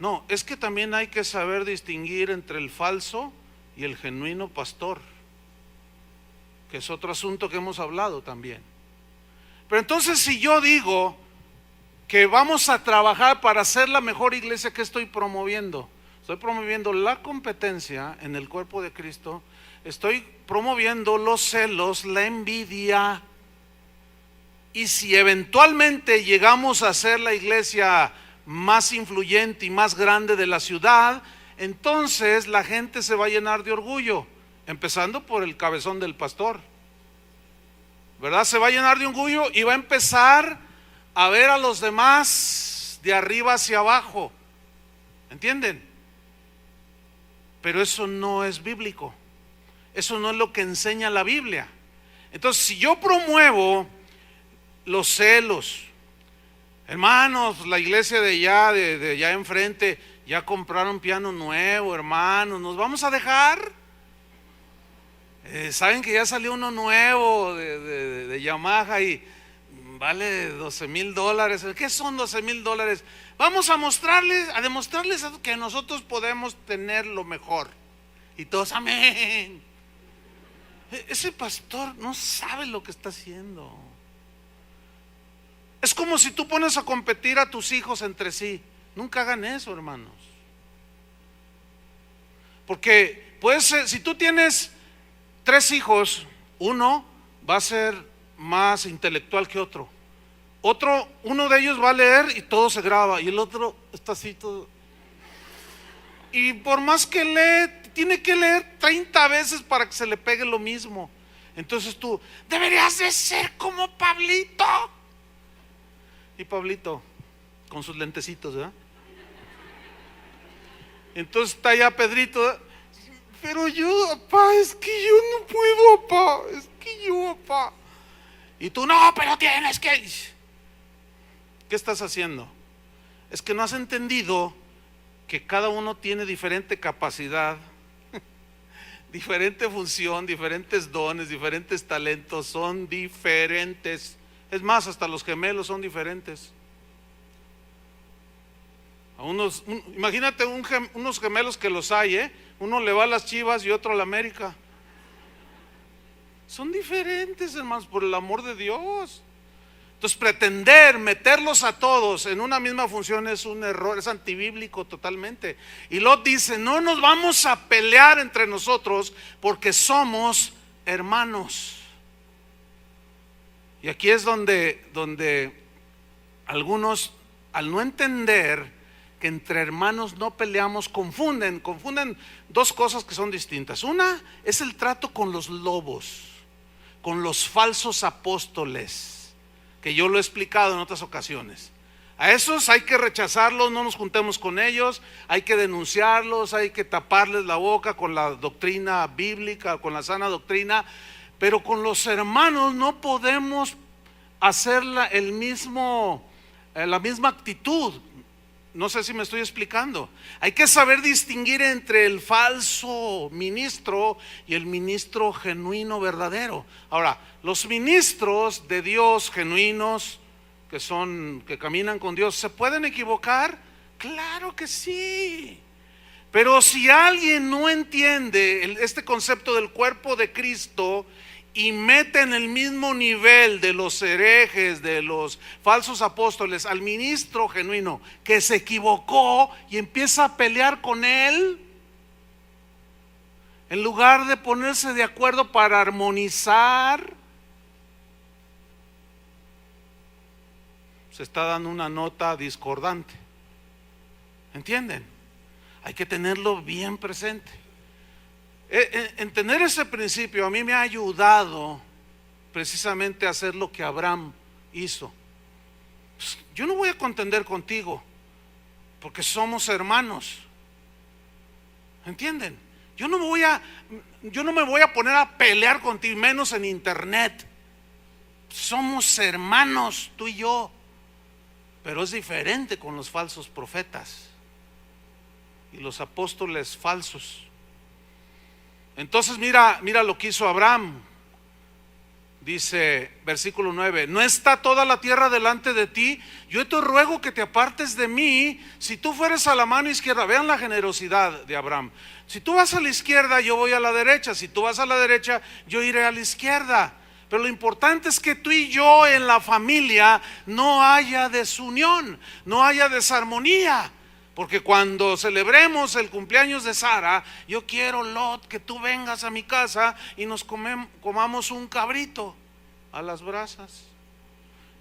No, es que también hay que saber distinguir entre el falso y el genuino pastor, que es otro asunto que hemos hablado también. Pero entonces, si yo digo que vamos a trabajar para ser la mejor iglesia, ¿qué estoy promoviendo? Estoy promoviendo la competencia en el cuerpo de Cristo. Estoy promoviendo los celos, la envidia. Y si eventualmente llegamos a ser la iglesia más influyente y más grande de la ciudad, entonces la gente se va a llenar de orgullo, empezando por el cabezón del pastor, ¿verdad? Se va a llenar de orgullo y va a empezar a ver a los demás de arriba hacia abajo, ¿entienden? Pero eso no es bíblico, eso no es lo que enseña la Biblia. Entonces, si yo promuevo los celos, hermanos, la iglesia de allá enfrente ya compraron piano nuevo, hermanos, ¿nos vamos a dejar? Saben que ya salió uno nuevo de Yamaha y vale $12,000. ¿Qué son $12,000? Vamos a demostrarles que nosotros podemos tener lo mejor. Y todos, amén. Ese pastor no sabe lo que está haciendo. Es como si tú pones a competir a tus hijos entre sí. Nunca hagan eso, hermanos. Porque puede ser, si tú tienes 3 hijos, uno va a ser más intelectual que otro. Uno de ellos va a leer y todo se graba, y el otro está así todo. Y por más que lee, tiene que leer 30 veces para que se le pegue lo mismo. Entonces tú, deberías de ser como Pablito. Y Pablito, con sus lentecitos, ¿verdad? Entonces está allá Pedrito: pero yo, papá, es que yo no puedo, papá, es que yo, papá. Y tú, no, pero tienes que. ¿Qué estás haciendo? Es que no has entendido que cada uno tiene diferente capacidad, diferente función, diferentes dones, diferentes talentos, son diferentes. Es más, hasta los gemelos son diferentes. Imagínate unos gemelos que los hay, uno le va a las Chivas y otro a la América. Son diferentes, hermanos, por el amor de Dios. Entonces, pretender meterlos a todos en una misma función es un error, es antibíblico totalmente. Y Lot dice: no nos vamos a pelear entre nosotros porque somos hermanos. Y aquí es donde algunos, al no entender que entre hermanos no peleamos, confunden dos cosas que son distintas. Una es el trato con los lobos, con los falsos apóstoles, que yo lo he explicado en otras ocasiones. A esos hay que rechazarlos, no nos juntemos con ellos, hay que denunciarlos, hay que taparles la boca con la doctrina bíblica, con la sana doctrina, pero con los hermanos no podemos hacer la misma actitud. No sé si me estoy explicando. Hay que saber distinguir entre el falso ministro y el ministro genuino, verdadero. Ahora, los ministros de Dios genuinos, que caminan con Dios, ¿se pueden equivocar? Claro que sí. Pero si alguien no entiende este concepto del cuerpo de Cristo y mete en el mismo nivel de los herejes, de los falsos apóstoles, al ministro genuino que se equivocó y empieza a pelear con él, en lugar de ponerse de acuerdo para armonizar, se está dando una nota discordante. ¿Entienden? Hay que tenerlo bien presente. Entender ese principio a mí me ha ayudado precisamente a hacer lo que Abraham hizo. Pues, yo no voy a contender contigo porque somos hermanos. ¿Entienden? Yo no me voy a poner a pelear contigo, menos en internet. Somos hermanos, tú y yo. Pero es diferente con los falsos profetas y los apóstoles falsos. Entonces mira lo que hizo Abraham. Dice versículo 9: ¿no está toda la tierra delante de ti? Yo te ruego que te apartes de mí. Si tú fueres a la mano izquierda, vean la generosidad de Abraham. Si tú vas a la izquierda, yo voy a la derecha. Si tú vas a la derecha, yo iré a la izquierda. Pero lo importante es que tú y yo en la familia no haya desunión, no haya desarmonía. Porque cuando celebremos el cumpleaños de Sara, yo quiero, Lot, que tú vengas a mi casa y nos comamos un cabrito a las brasas.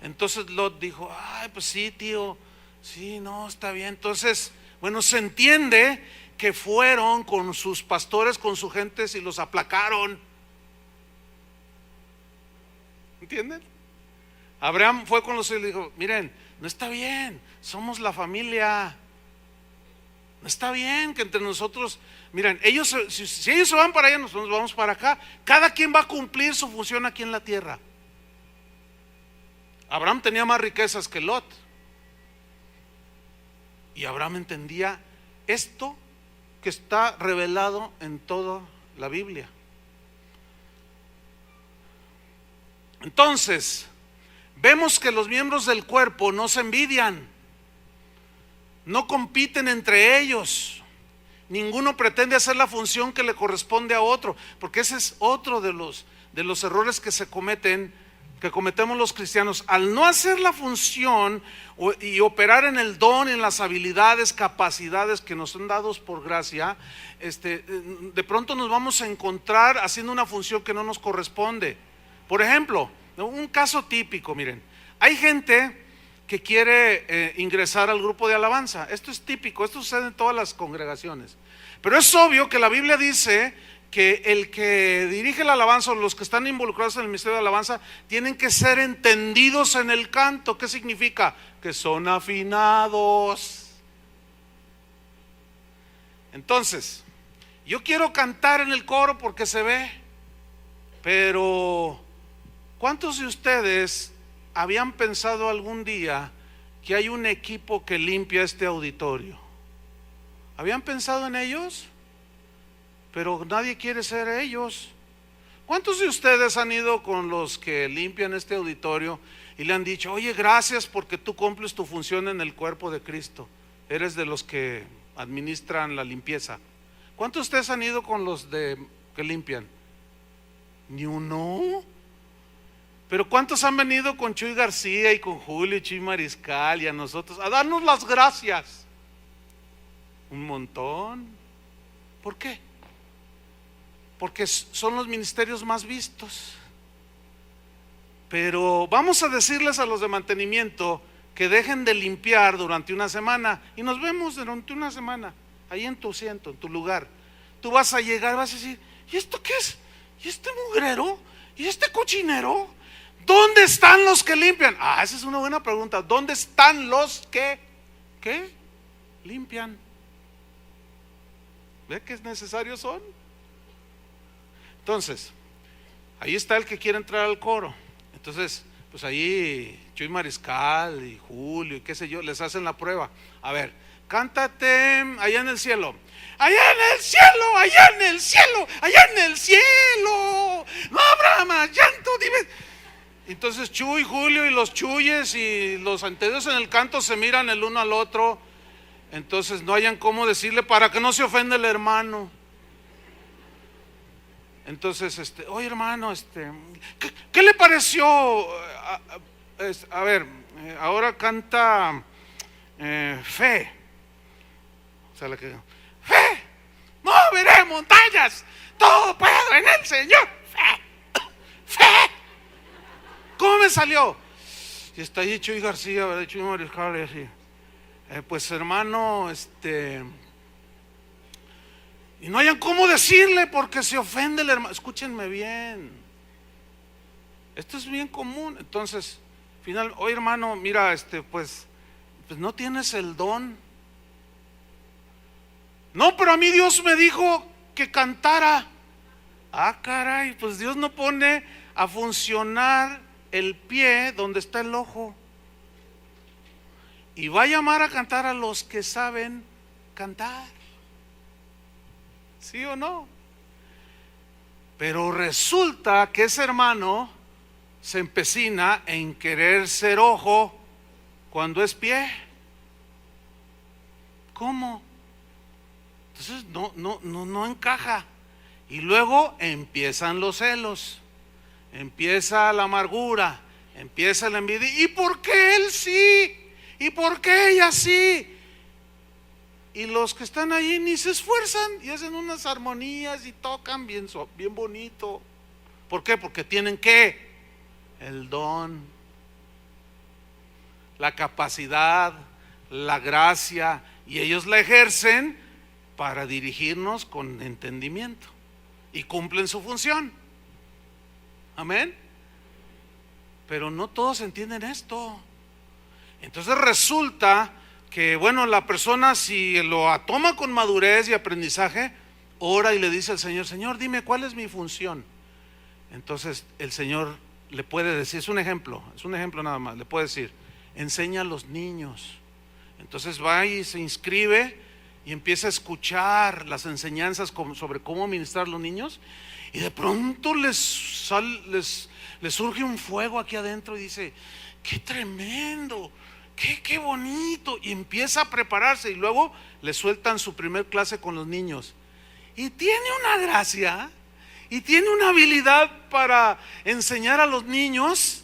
Entonces Lot dijo: ay, pues sí, tío, sí, no, está bien. Entonces, bueno, se entiende que fueron con sus pastores, con sus gentes, y los aplacaron. ¿Entienden? Abraham fue con los suyos y dijo: miren, no está bien, somos la familia. No está bien que entre nosotros, miren, si ellos se van para allá, nosotros vamos para acá. Cada quien va a cumplir su función aquí en la tierra. Abraham tenía más riquezas que Lot. Y Abraham entendía esto que está revelado en toda la Biblia. Entonces, vemos que los miembros del cuerpo no se envidian, no compiten entre ellos. Ninguno pretende hacer la función que le corresponde a otro, porque ese es otro de los errores que cometemos los cristianos. Al no hacer la función y operar en el don, en las habilidades, capacidades que nos son dados por gracia, de pronto nos vamos a encontrar haciendo una función que no nos corresponde. Por ejemplo, un caso típico, miren, hay gente que quiere ingresar al grupo de alabanza. Esto es típico, esto sucede en todas las congregaciones. Pero es obvio que la Biblia dice que el que dirige la alabanza, o los que están involucrados en el ministerio de alabanza, tienen que ser entendidos en el canto. ¿Qué significa? Que son afinados. Entonces, yo quiero cantar en el coro porque se ve, pero ¿cuántos de ustedes habían pensado algún día que hay un equipo que limpia este auditorio? ¿Habían pensado en ellos? Pero nadie quiere ser ellos. ¿Cuántos de ustedes han ido con los que limpian este auditorio y le han dicho: oye, gracias porque tú cumples tu función en el cuerpo de Cristo? Eres de los que administran la limpieza. ¿Cuántos de ustedes han ido con los que limpian? Ni uno. Pero ¿cuántos han venido con Chuy García y con Julio y Chuy Mariscal y a nosotros a darnos las gracias? Un montón. ¿Por qué? Porque son los ministerios más vistos. Pero vamos a decirles a los de mantenimiento que dejen de limpiar durante una semana y nos vemos durante una semana, ahí en tu asiento, en tu lugar. Tú vas a llegar, vas a decir, ¿y esto qué es? ¿Y este mugrero? ¿Y este cochinero? ¿Dónde están los que limpian? Esa es una buena pregunta. ¿Dónde están los que limpian? ¿Ve qué necesarios son? Entonces, ahí está el que quiere entrar al coro. Entonces, pues ahí Chuy Mariscal y Julio y qué sé yo, les hacen la prueba. A ver, cántate allá en el cielo. Allá en el cielo, allá en el cielo, allá en el cielo. No habrá más llanto, dime. Entonces Chuy, Julio y los Chuyes y los anteriores en el canto se miran el uno al otro. Entonces no hayan cómo decirle para que no se ofenda el hermano. Entonces, oye hermano, ¿qué le pareció? A ver, ahora canta fe. O sea, fe, moveré montañas, todo puedo en el Señor. Fe. ¿Cómo me salió? Y está ahí Chuy García, ¿verdad? Chuy Mariscal y así. Pues hermano, y no hayan cómo decirle porque se ofende el hermano. Escúchenme bien. Esto es bien común. Entonces, final, oye hermano, mira, pues no tienes el don. No, pero a mí Dios me dijo que cantara. Caray, pues Dios no pone a funcionar el pie donde está el ojo. Y va a llamar a cantar a los que saben cantar. ¿Sí o no? Pero resulta que ese hermano se empecina en querer ser ojo cuando es pie. ¿Cómo? Entonces no encaja. Y luego empiezan los celos, empieza la amargura, empieza la envidia. ¿Y por qué él sí? ¿Y por qué ella sí? Y los que están ahí ni se esfuerzan y hacen unas armonías y tocan bien bonito. ¿Por qué? Porque tienen ¿qué? El don, la capacidad, la gracia, y ellos la ejercen para dirigirnos con entendimiento y cumplen su función. Amén. Pero no todos entienden esto. Entonces resulta que, bueno, la persona, si lo toma con madurez y aprendizaje, ora y le dice al Señor: Señor, dime cuál es mi función. Entonces el Señor le puede decir, es un ejemplo nada más, le puede decir: enseña a los niños. Entonces va y se inscribe y empieza a escuchar las enseñanzas sobre cómo ministrar a los niños, y de pronto les surge un fuego aquí adentro y dice: qué tremendo, qué bonito, y empieza a prepararse, y luego le sueltan su primer clase con los niños y tiene una gracia y tiene una habilidad para enseñar a los niños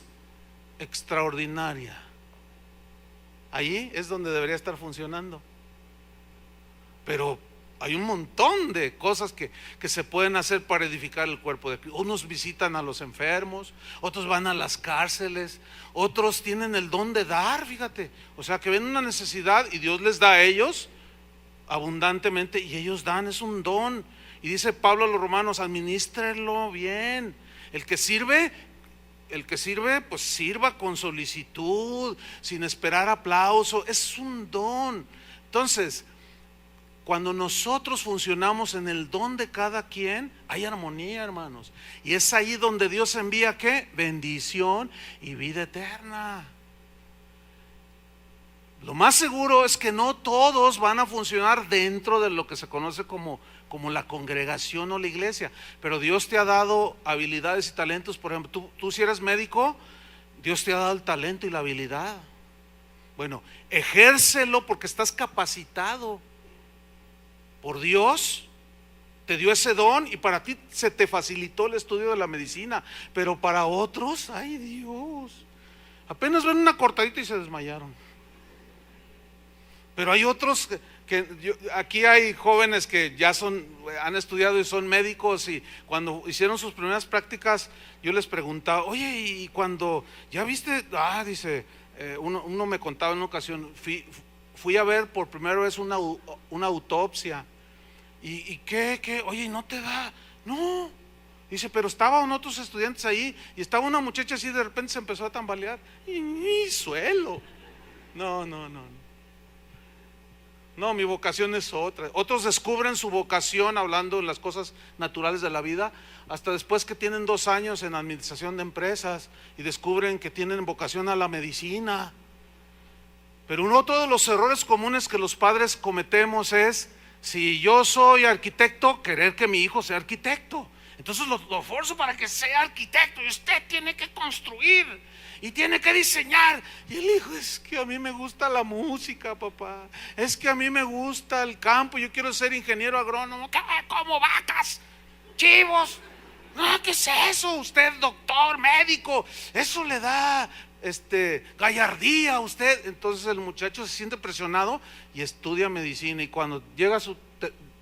extraordinaria. Ahí es donde debería estar funcionando. Pero hay un montón de cosas que se pueden hacer para edificar el cuerpo de Cristo. Unos visitan a los enfermos, otros van a las cárceles, otros tienen el don de dar, fíjate. O sea, que ven una necesidad y Dios les da a ellos abundantemente, y ellos dan, es un don. Y dice Pablo a los romanos: administrenlo bien. El que sirve, pues sirva con solicitud, sin esperar aplauso. Es un don. Entonces, cuando nosotros funcionamos en el don de cada quien, hay armonía, hermanos. Y es ahí donde Dios envía ¿qué? Bendición y vida eterna. Lo más seguro es que no todos van a funcionar dentro de lo que se conoce como la congregación o la iglesia, pero Dios te ha dado habilidades y talentos. Por ejemplo, tú si eres médico, Dios te ha dado el talento y la habilidad. Bueno, ejércelo porque estás capacitado por Dios, te dio ese don, y para ti se te facilitó el estudio de la medicina, pero para otros, ay Dios, apenas ven una cortadita y se desmayaron. Pero hay otros aquí hay jóvenes que ya han estudiado y son médicos, y cuando hicieron sus primeras prácticas yo les preguntaba: oye, y cuando ya viste, dice, uno me contaba en una ocasión, fui a ver por primera vez una autopsia. ¿Y qué? Oye, ¿no te da? No. Dice, pero estaban otros estudiantes ahí y estaba una muchacha así, de repente se empezó a tambalear y suelo. No. No, mi vocación es otra. Otros descubren su vocación hablando en las cosas naturales de la vida hasta después que tienen 2 años en administración de empresas y descubren que tienen vocación a la medicina. Pero otro de los errores comunes que los padres cometemos es, si yo soy arquitecto, querer que mi hijo sea arquitecto. Entonces lo forzo para que sea arquitecto y usted tiene que construir y tiene que diseñar. Y el hijo, es que a mí me gusta la música, papá, es que a mí me gusta el campo, yo quiero ser ingeniero agrónomo. ¿Qué? ¿Como vacas? ¿Chivos? No, ¿qué es eso? Usted doctor, médico, eso le da gallardía a usted. Entonces el muchacho se siente presionado y estudia medicina, y cuando llega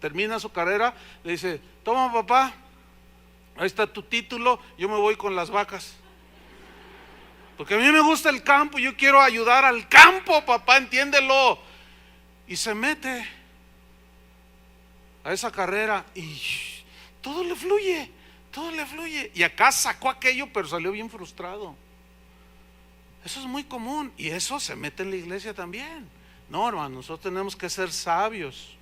termina su carrera, le dice, toma papá, ahí está tu título, yo me voy con las vacas. Porque a mí me gusta el campo, yo quiero ayudar al campo, papá, entiéndelo. Y se mete a esa carrera y todo le fluye. Y acá sacó aquello, pero salió bien frustrado. Eso es muy común y eso se mete en la iglesia también. No, hermano, nosotros tenemos que ser sabios,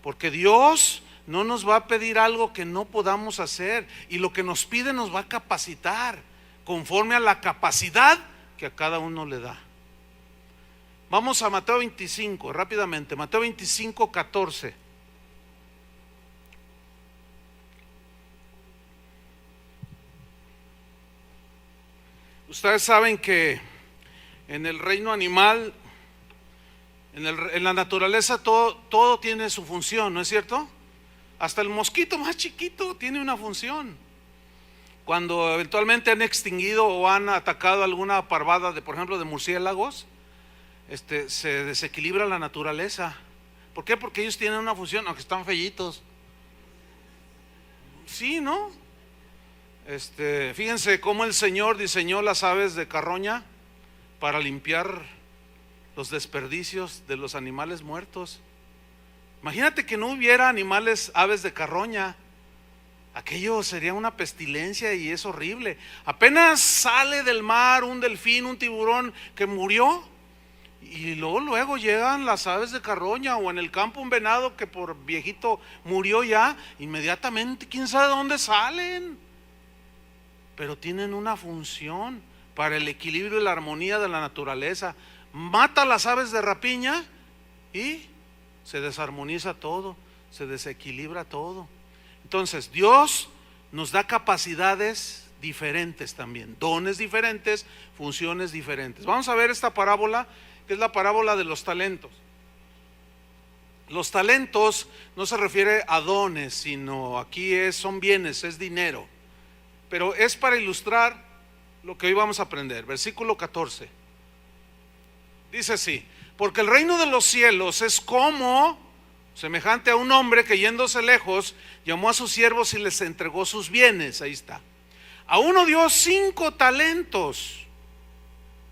porque Dios no nos va a pedir algo que no podamos hacer, y lo que nos pide nos va a capacitar conforme a la capacidad que a cada uno le da. Vamos a Mateo 25, rápidamente, Mateo 25, 14. Ustedes saben que en el reino animal, en la naturaleza, todo tiene su función, ¿no es cierto? Hasta el mosquito más chiquito tiene una función. Cuando eventualmente han extinguido o han atacado alguna parvada por ejemplo, de murciélagos, se desequilibra la naturaleza. ¿Por qué? Porque ellos tienen una función, aunque están feyitos. Sí, ¿no? Fíjense cómo el Señor diseñó las aves de carroña para limpiar los desperdicios de los animales muertos. Imagínate que no hubiera aves de carroña. Aquello sería una pestilencia y es horrible. Apenas sale del mar un delfín, un tiburón que murió, y luego llegan las aves de carroña, o en el campo un venado que por viejito murió ya, inmediatamente quién sabe de dónde salen. Pero tienen una función para el equilibrio y la armonía de la naturaleza. Mata las aves de rapiña y se desarmoniza todo, se desequilibra todo. Entonces Dios nos da capacidades diferentes también, dones diferentes, funciones diferentes. Vamos a ver esta parábola, que es la parábola de los talentos. Los talentos no se refiere a dones, sino aquí son bienes, es dinero. Pero es para ilustrar lo que hoy vamos a aprender. Versículo 14. Dice así: porque el reino de los cielos es como semejante a un hombre que, yéndose lejos, llamó a sus siervos y les entregó sus bienes. Ahí está. A uno dio 5 talentos.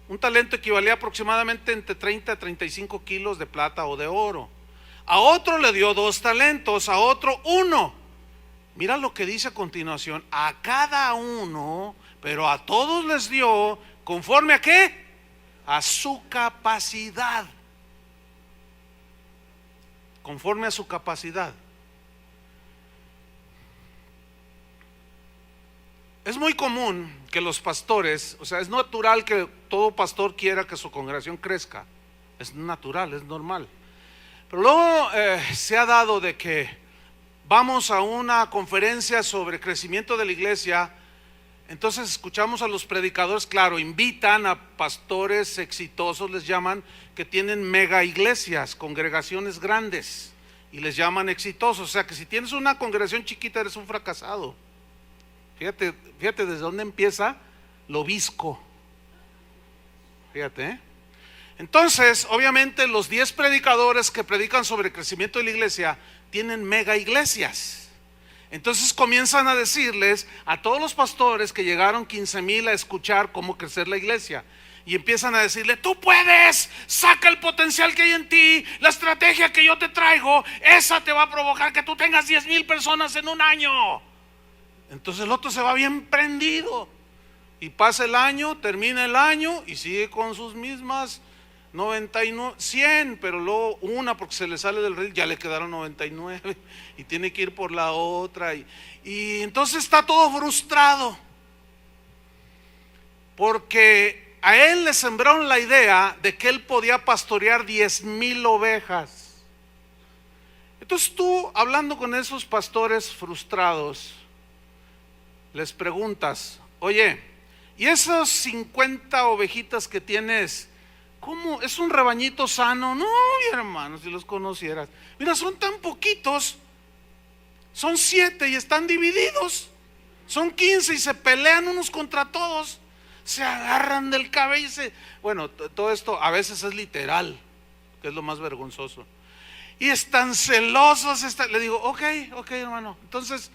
Un talento equivalía aproximadamente entre 30 a 35 kilos de plata o de oro. A otro le dio 2 talentos, a otro 1. Mira lo que dice a continuación: a cada uno, pero a todos les dio conforme a ¿qué? A su capacidad. Conforme a su capacidad. Es muy común que los pastores, o sea, es natural que todo pastor quiera que su congregación crezca. Es natural, es normal. Pero luego se ha dado de que vamos a una conferencia sobre crecimiento de la iglesia. Entonces escuchamos a los predicadores, claro, invitan a pastores exitosos, les llaman, que tienen mega iglesias, congregaciones grandes, y les llaman exitosos. O sea que si tienes una congregación chiquita eres un fracasado. Fíjate desde dónde empieza lo visco. Fíjate. Entonces, obviamente los 10 predicadores que predican sobre crecimiento de la iglesia tienen mega iglesias. Entonces comienzan a decirles a todos los pastores que llegaron 15,000 a escuchar cómo crecer la iglesia, y empiezan a decirle: tú puedes, saca el potencial que hay en ti, la estrategia que yo te traigo, esa te va a provocar que tú tengas 10,000 personas en un año. Entonces el otro se va bien prendido, y pasa el año, termina el año y sigue con sus mismas 99, 100, pero luego una, porque se le sale del reel, ya le quedaron 99 y tiene que ir por la otra, y entonces está todo frustrado, porque a él le sembraron la idea de que él podía pastorear 10,000 ovejas. Entonces tú, hablando con esos pastores frustrados, les preguntas: oye, ¿y esos 50 ovejitas que tienes, cómo? ¿Es un rebañito sano? No, mi hermano, si los conocieras. Mira, son tan poquitos, son 7 y están divididos, son 15 y se pelean unos contra todos, se agarran del cabello. Bueno, todo esto a veces es literal, que es lo más vergonzoso, y están celosos. Le digo: ok, hermano. Entonces,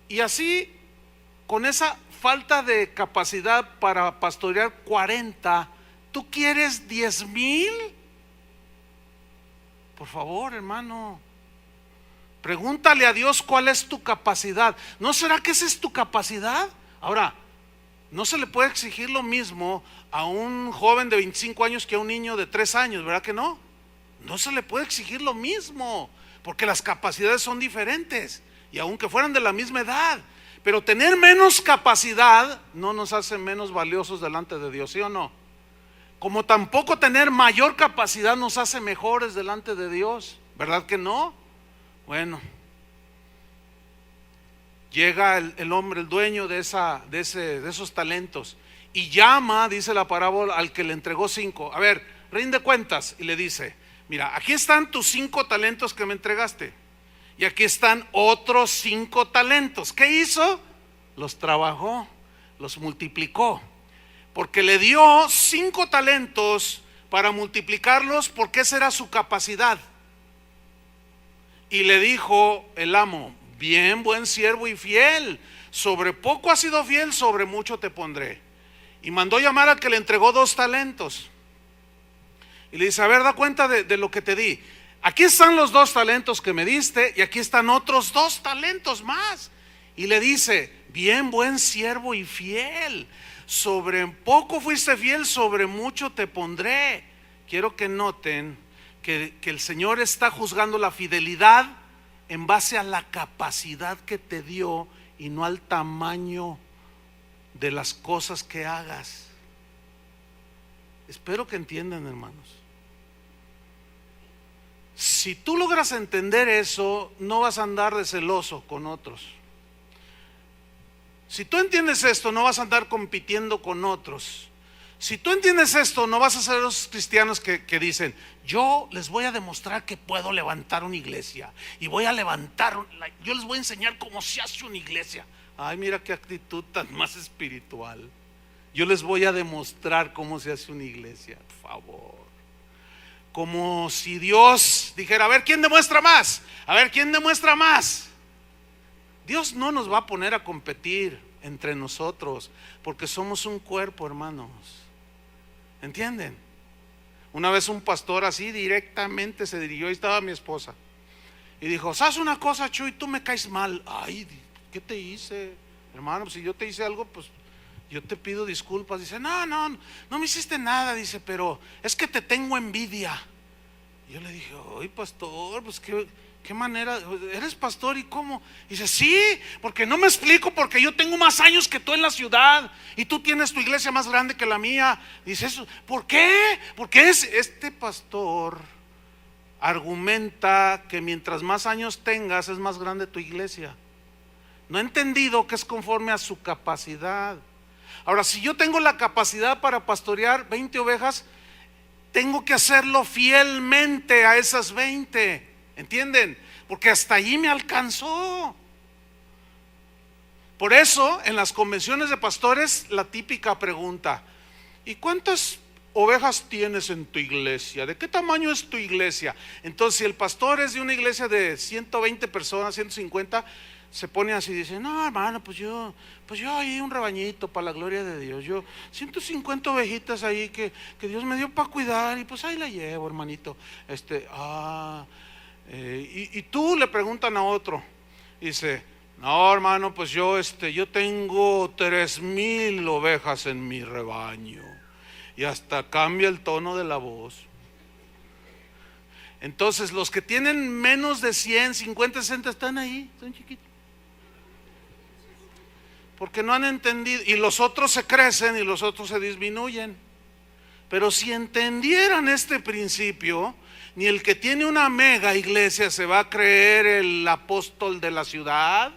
y así, con esa falta de capacidad para pastorear 40, ¿tú quieres 10,000? Por favor, hermano, pregúntale a Dios cuál es tu capacidad. ¿No será que esa es tu capacidad? Ahora, no se le puede exigir lo mismo a un joven de 25 años que a un niño de 3 años, ¿verdad que no? No se le puede exigir lo mismo, porque las capacidades son diferentes, y aunque fueran de la misma edad. Pero tener menos capacidad no nos hace menos valiosos delante de Dios, ¿sí o no? Como tampoco tener mayor capacidad nos hace mejores delante de Dios, ¿verdad que no? Bueno, llega el hombre, el dueño de esos talentos, y llama, dice la parábola, al que le entregó 5. A ver, rinde cuentas, y le dice: mira, aquí están tus 5 talentos que me entregaste, y aquí están otros 5 talentos. ¿Qué hizo? Los trabajó, los multiplicó, porque le dio 5 talentos para multiplicarlos, porque esa era su capacidad. Y le dijo el amo: bien, buen siervo y fiel, sobre poco has sido fiel, sobre mucho te pondré. Y mandó llamar al que le entregó 2 talentos, y le dice: a ver, da cuenta de lo que te di. Aquí están los 2 talentos que me diste, y aquí están otros 2 talentos más. Y le dice: bien, buen siervo y fiel, sobre poco fuiste fiel, sobre mucho te pondré. Quiero que noten que el Señor está juzgando la fidelidad en base a la capacidad que te dio, y no al tamaño de las cosas que hagas. Espero que entiendan, hermanos. Si tú logras entender eso, no vas a andar de celoso con otros. Si tú entiendes esto, no vas a andar compitiendo con otros. Si tú entiendes esto, no vas a ser los cristianos que dicen: yo les voy a demostrar que puedo levantar una iglesia, y voy a yo les voy a enseñar cómo se hace una iglesia. Ay, mira qué actitud tan más espiritual. Yo les voy a demostrar cómo se hace una iglesia, por favor. Como si Dios dijera: a ver, ¿quién demuestra más? A ver, ¿quién demuestra más? Dios no nos va a poner a competir entre nosotros, porque somos un cuerpo, hermanos. ¿Entienden? Una vez un pastor así directamente se dirigió, y estaba mi esposa, y dijo: ¿sabes una cosa, Chuy? Tú me caes mal. Ay, ¿qué te hice, hermano? Pues si yo te hice algo, pues yo te pido disculpas. Dice: no me hiciste nada. Dice: pero es que te tengo envidia. Y yo le dije: ay, pastor, pues qué manera, ¿eres pastor y cómo? Dice: sí, porque no me explico, porque yo tengo más años que tú en la ciudad, y tú tienes tu iglesia más grande que la mía. Dice: eso, ¿por qué? Porque este pastor argumenta que mientras más años tengas, es más grande tu iglesia. No ha entendido que es conforme a su capacidad. Ahora, si yo tengo la capacidad para pastorear 20 ovejas, tengo que hacerlo fielmente a esas 20. ¿Entienden? Porque hasta allí me alcanzó. Por eso, en las convenciones de pastores, la típica pregunta: ¿y cuántas ovejas tienes en tu iglesia? ¿De qué tamaño es tu iglesia? Entonces, si el pastor es de una iglesia de 120 personas, 150, se pone así y dice, no hermano, pues yo ahí un rebañito para la gloria de Dios, yo 150 ovejitas ahí que Dios me dio para cuidar y pues ahí la llevo, hermanito. Y tú, le preguntan a otro, dice, no hermano, pues yo tengo 3,000 ovejas en mi rebaño, y hasta cambia el tono de la voz. Entonces los que tienen menos de 100, 50, 60 están ahí, están chiquitos, porque no han entendido, y los otros se crecen y los otros se disminuyen. Pero si entendieran este principio, ni el que tiene una mega iglesia se va a creer el apóstol de la ciudad,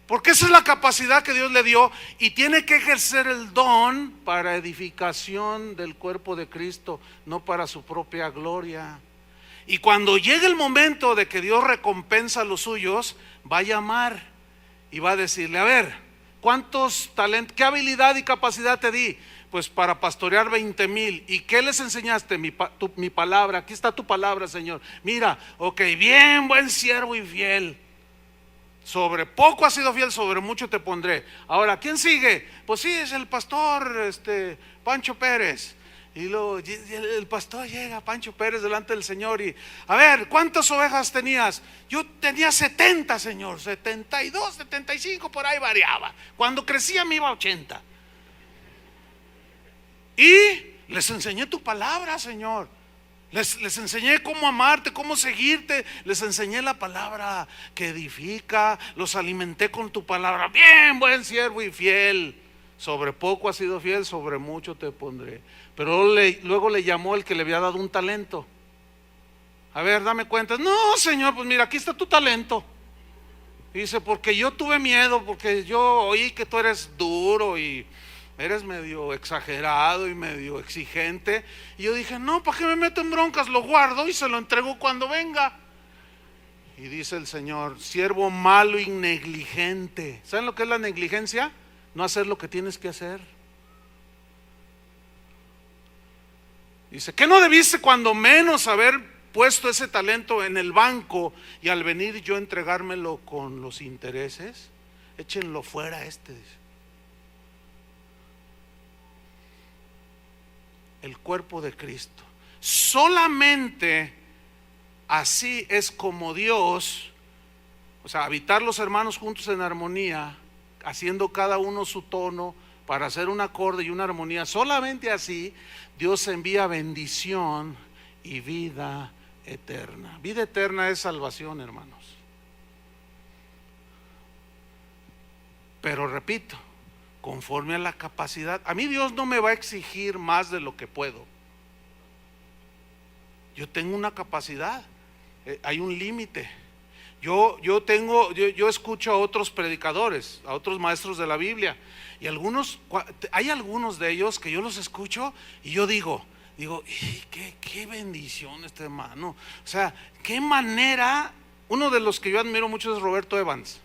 porque esa es la capacidad que Dios le dio, y tiene que ejercer el don para edificación del cuerpo de Cristo, no para su propia gloria. Y cuando llegue el momento de que Dios recompensa a los suyos, va a llamar y va a decirle, a ver, ¿cuántos talentos, qué habilidad y capacidad te di? Pues para pastorear 20,000. ¿Y qué les enseñaste? Mi palabra, aquí está tu palabra, Señor. Mira, ok, bien, buen siervo y fiel. Sobre poco has sido fiel, sobre mucho te pondré. Ahora, ¿quién sigue? Pues sí, es el pastor Pancho Pérez. Y luego el pastor llega, Pancho Pérez, delante del Señor, y a ver, ¿cuántas ovejas tenías? Yo tenía 70, Señor, 72, 75, por ahí variaba. Cuando crecía me iba a 80. Y les enseñé tu palabra, Señor. Les enseñé cómo amarte, cómo seguirte. Les enseñé la palabra que edifica. Los alimenté con tu palabra. Bien, buen siervo y fiel. Sobre poco has sido fiel, sobre mucho te pondré. Pero luego le llamó el que le había dado un talento. A ver, dame cuenta. No, Señor, pues mira, aquí está tu talento. Y dice, porque yo tuve miedo, porque yo oí que tú eres duro y eres medio exagerado y medio exigente. Y yo dije, no, ¿para qué me meto en broncas? Lo guardo y se lo entrego cuando venga. Y dice el Señor, siervo malo y negligente. ¿Saben lo que es la negligencia? No hacer lo que tienes que hacer. Dice, ¿qué no debiste cuando menos haber puesto ese talento en el banco y al venir yo entregármelo con los intereses? Échenlo fuera dice. El cuerpo de Cristo. Solamente así es como Dios, o sea, habitar los hermanos juntos en armonía, haciendo cada uno su tono para hacer un acorde y una armonía. Solamente así Dios envía bendición y vida eterna. Vida eterna es salvación, hermanos. Pero repito, conforme a la capacidad. A mí Dios no me va a exigir más de lo que puedo. Yo tengo una capacidad, hay un límite. Yo escucho a otros predicadores, a otros maestros de la Biblia, y hay algunos de ellos que yo los escucho y yo digo, qué bendición este hermano. O sea, qué manera. Uno de los que yo admiro mucho es Roberto Evans,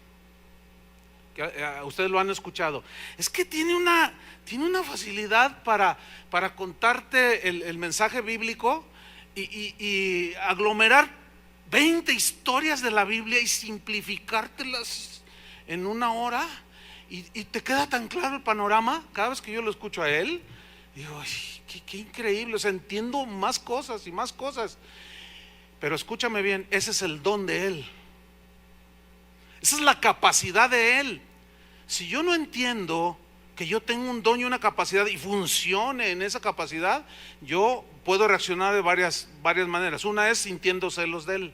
que ustedes lo han escuchado. Es que tiene una facilidad para contarte el mensaje bíblico y aglomerar 20 historias de la Biblia y simplificártelas en una hora, y te queda tan claro el panorama. Cada vez que yo lo escucho a él, digo, ay, qué increíble. O sea, entiendo más cosas y más cosas. Pero escúchame bien, ese es el don de él. Esa es la capacidad de él. Si yo no entiendo que yo tengo un don y una capacidad y funcione en esa capacidad, yo puedo reaccionar de varias maneras. Una es sintiendo celos de él,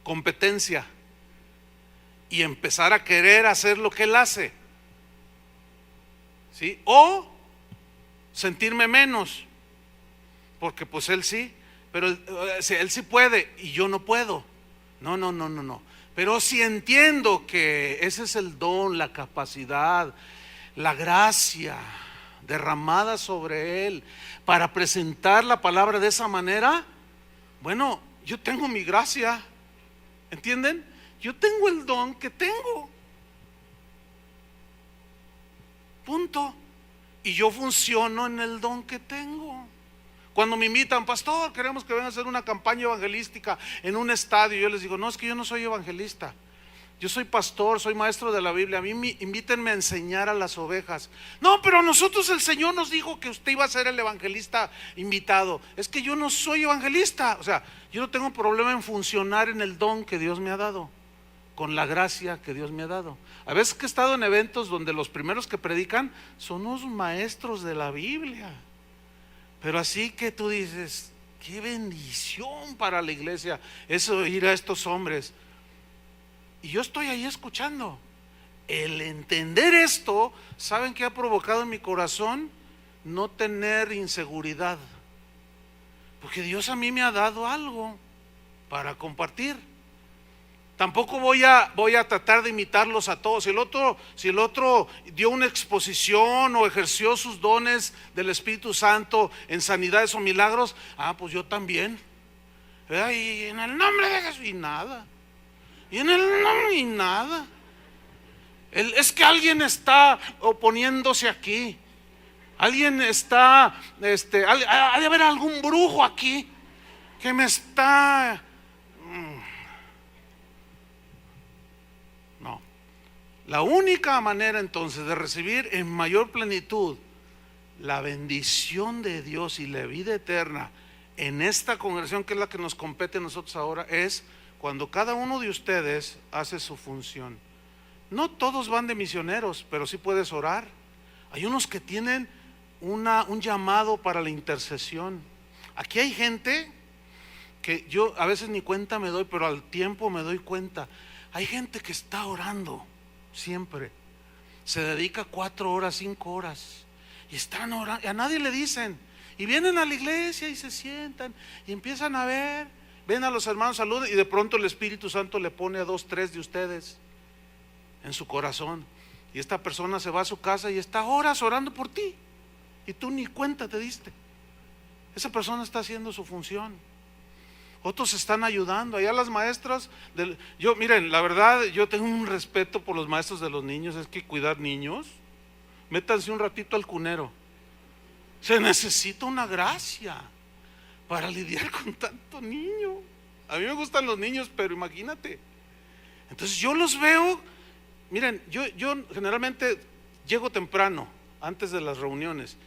competencia, y empezar a querer hacer lo que él hace, ¿sí? O sentirme menos, porque pues él sí, pero él sí puede y yo no puedo. No. Pero si entiendo que ese es el don, la capacidad, la gracia derramada sobre él para presentar la palabra de esa manera, bueno, yo tengo mi gracia, ¿entienden? Yo tengo el don que tengo, punto. Y yo funciono en el don que tengo. Cuando me invitan, pastor, queremos que vengan a hacer una campaña evangelística en un estadio, yo les digo, no, es que yo no soy evangelista. Yo soy pastor, soy maestro de la Biblia. A mí invítenme a enseñar a las ovejas. No, pero nosotros el Señor nos dijo que usted iba a ser el evangelista invitado. Es que yo no soy evangelista. O sea, yo no tengo problema en funcionar en el don que Dios me ha dado, con la gracia que Dios me ha dado. A veces que he estado en eventos donde los primeros que predican son los maestros de la Biblia. Pero así que tú dices, qué bendición para la iglesia eso, oír a estos hombres. Y yo estoy ahí escuchando. El entender esto, ¿saben qué ha provocado en mi corazón? No tener inseguridad. Porque Dios a mí me ha dado algo para compartir. Tampoco voy a tratar de imitarlos a todos. Si el otro dio una exposición o ejerció sus dones del Espíritu Santo en sanidades o milagros, pues yo también. Y en el nombre de Jesús, y nada. Y en el nombre y nada. Es que alguien está oponiéndose aquí. Alguien está, ha de haber algún brujo aquí que me está. No. La única manera entonces de recibir en mayor plenitud la bendición de Dios y la vida eterna en esta congregación, que es la que nos compete a nosotros ahora, es cuando cada uno de ustedes hace su función. No todos van de misioneros, pero sí puedes orar. Hay unos que tienen un llamado para la intercesión. Aquí hay gente que yo a veces ni cuenta me doy, pero al tiempo me doy cuenta. Hay gente que está orando siempre. Se dedica 4 horas, 5 horas y están orando, y a nadie le dicen. Y vienen a la iglesia y se sientan y empiezan a ver. Ven a los hermanos, saluden, y de pronto el Espíritu Santo le pone a 2, 3 de ustedes en su corazón. Y esta persona se va a su casa y está horas orando por ti. Y tú ni cuenta te diste. Esa persona está haciendo su función. Otros están ayudando. Allá las maestras, miren, la verdad, yo tengo un respeto por los maestros de los niños. Es que cuidar niños, métanse un ratito al cunero. Se necesita una gracia para lidiar con tanto niño. A mí me gustan los niños, pero imagínate. Entonces yo los veo. Miren, yo generalmente llego temprano, antes de las reuniones,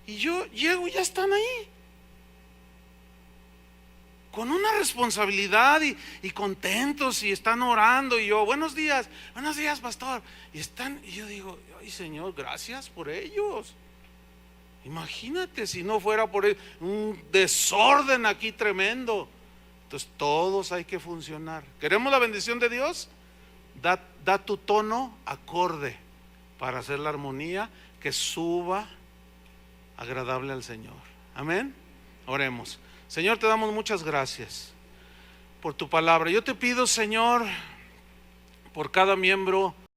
y yo llego y ya están ahí, con una responsabilidad y contentos, y están orando, y yo, buenos días pastor, y yo digo, ay Señor, gracias por ellos. Imagínate si no fuera por un desorden aquí tremendo. Entonces todos hay que funcionar. ¿Queremos la bendición de Dios? Da tu tono acorde para hacer la armonía que suba agradable al Señor. Amén. Oremos. Señor, te damos muchas gracias por tu palabra. Yo te pido, Señor, por cada miembro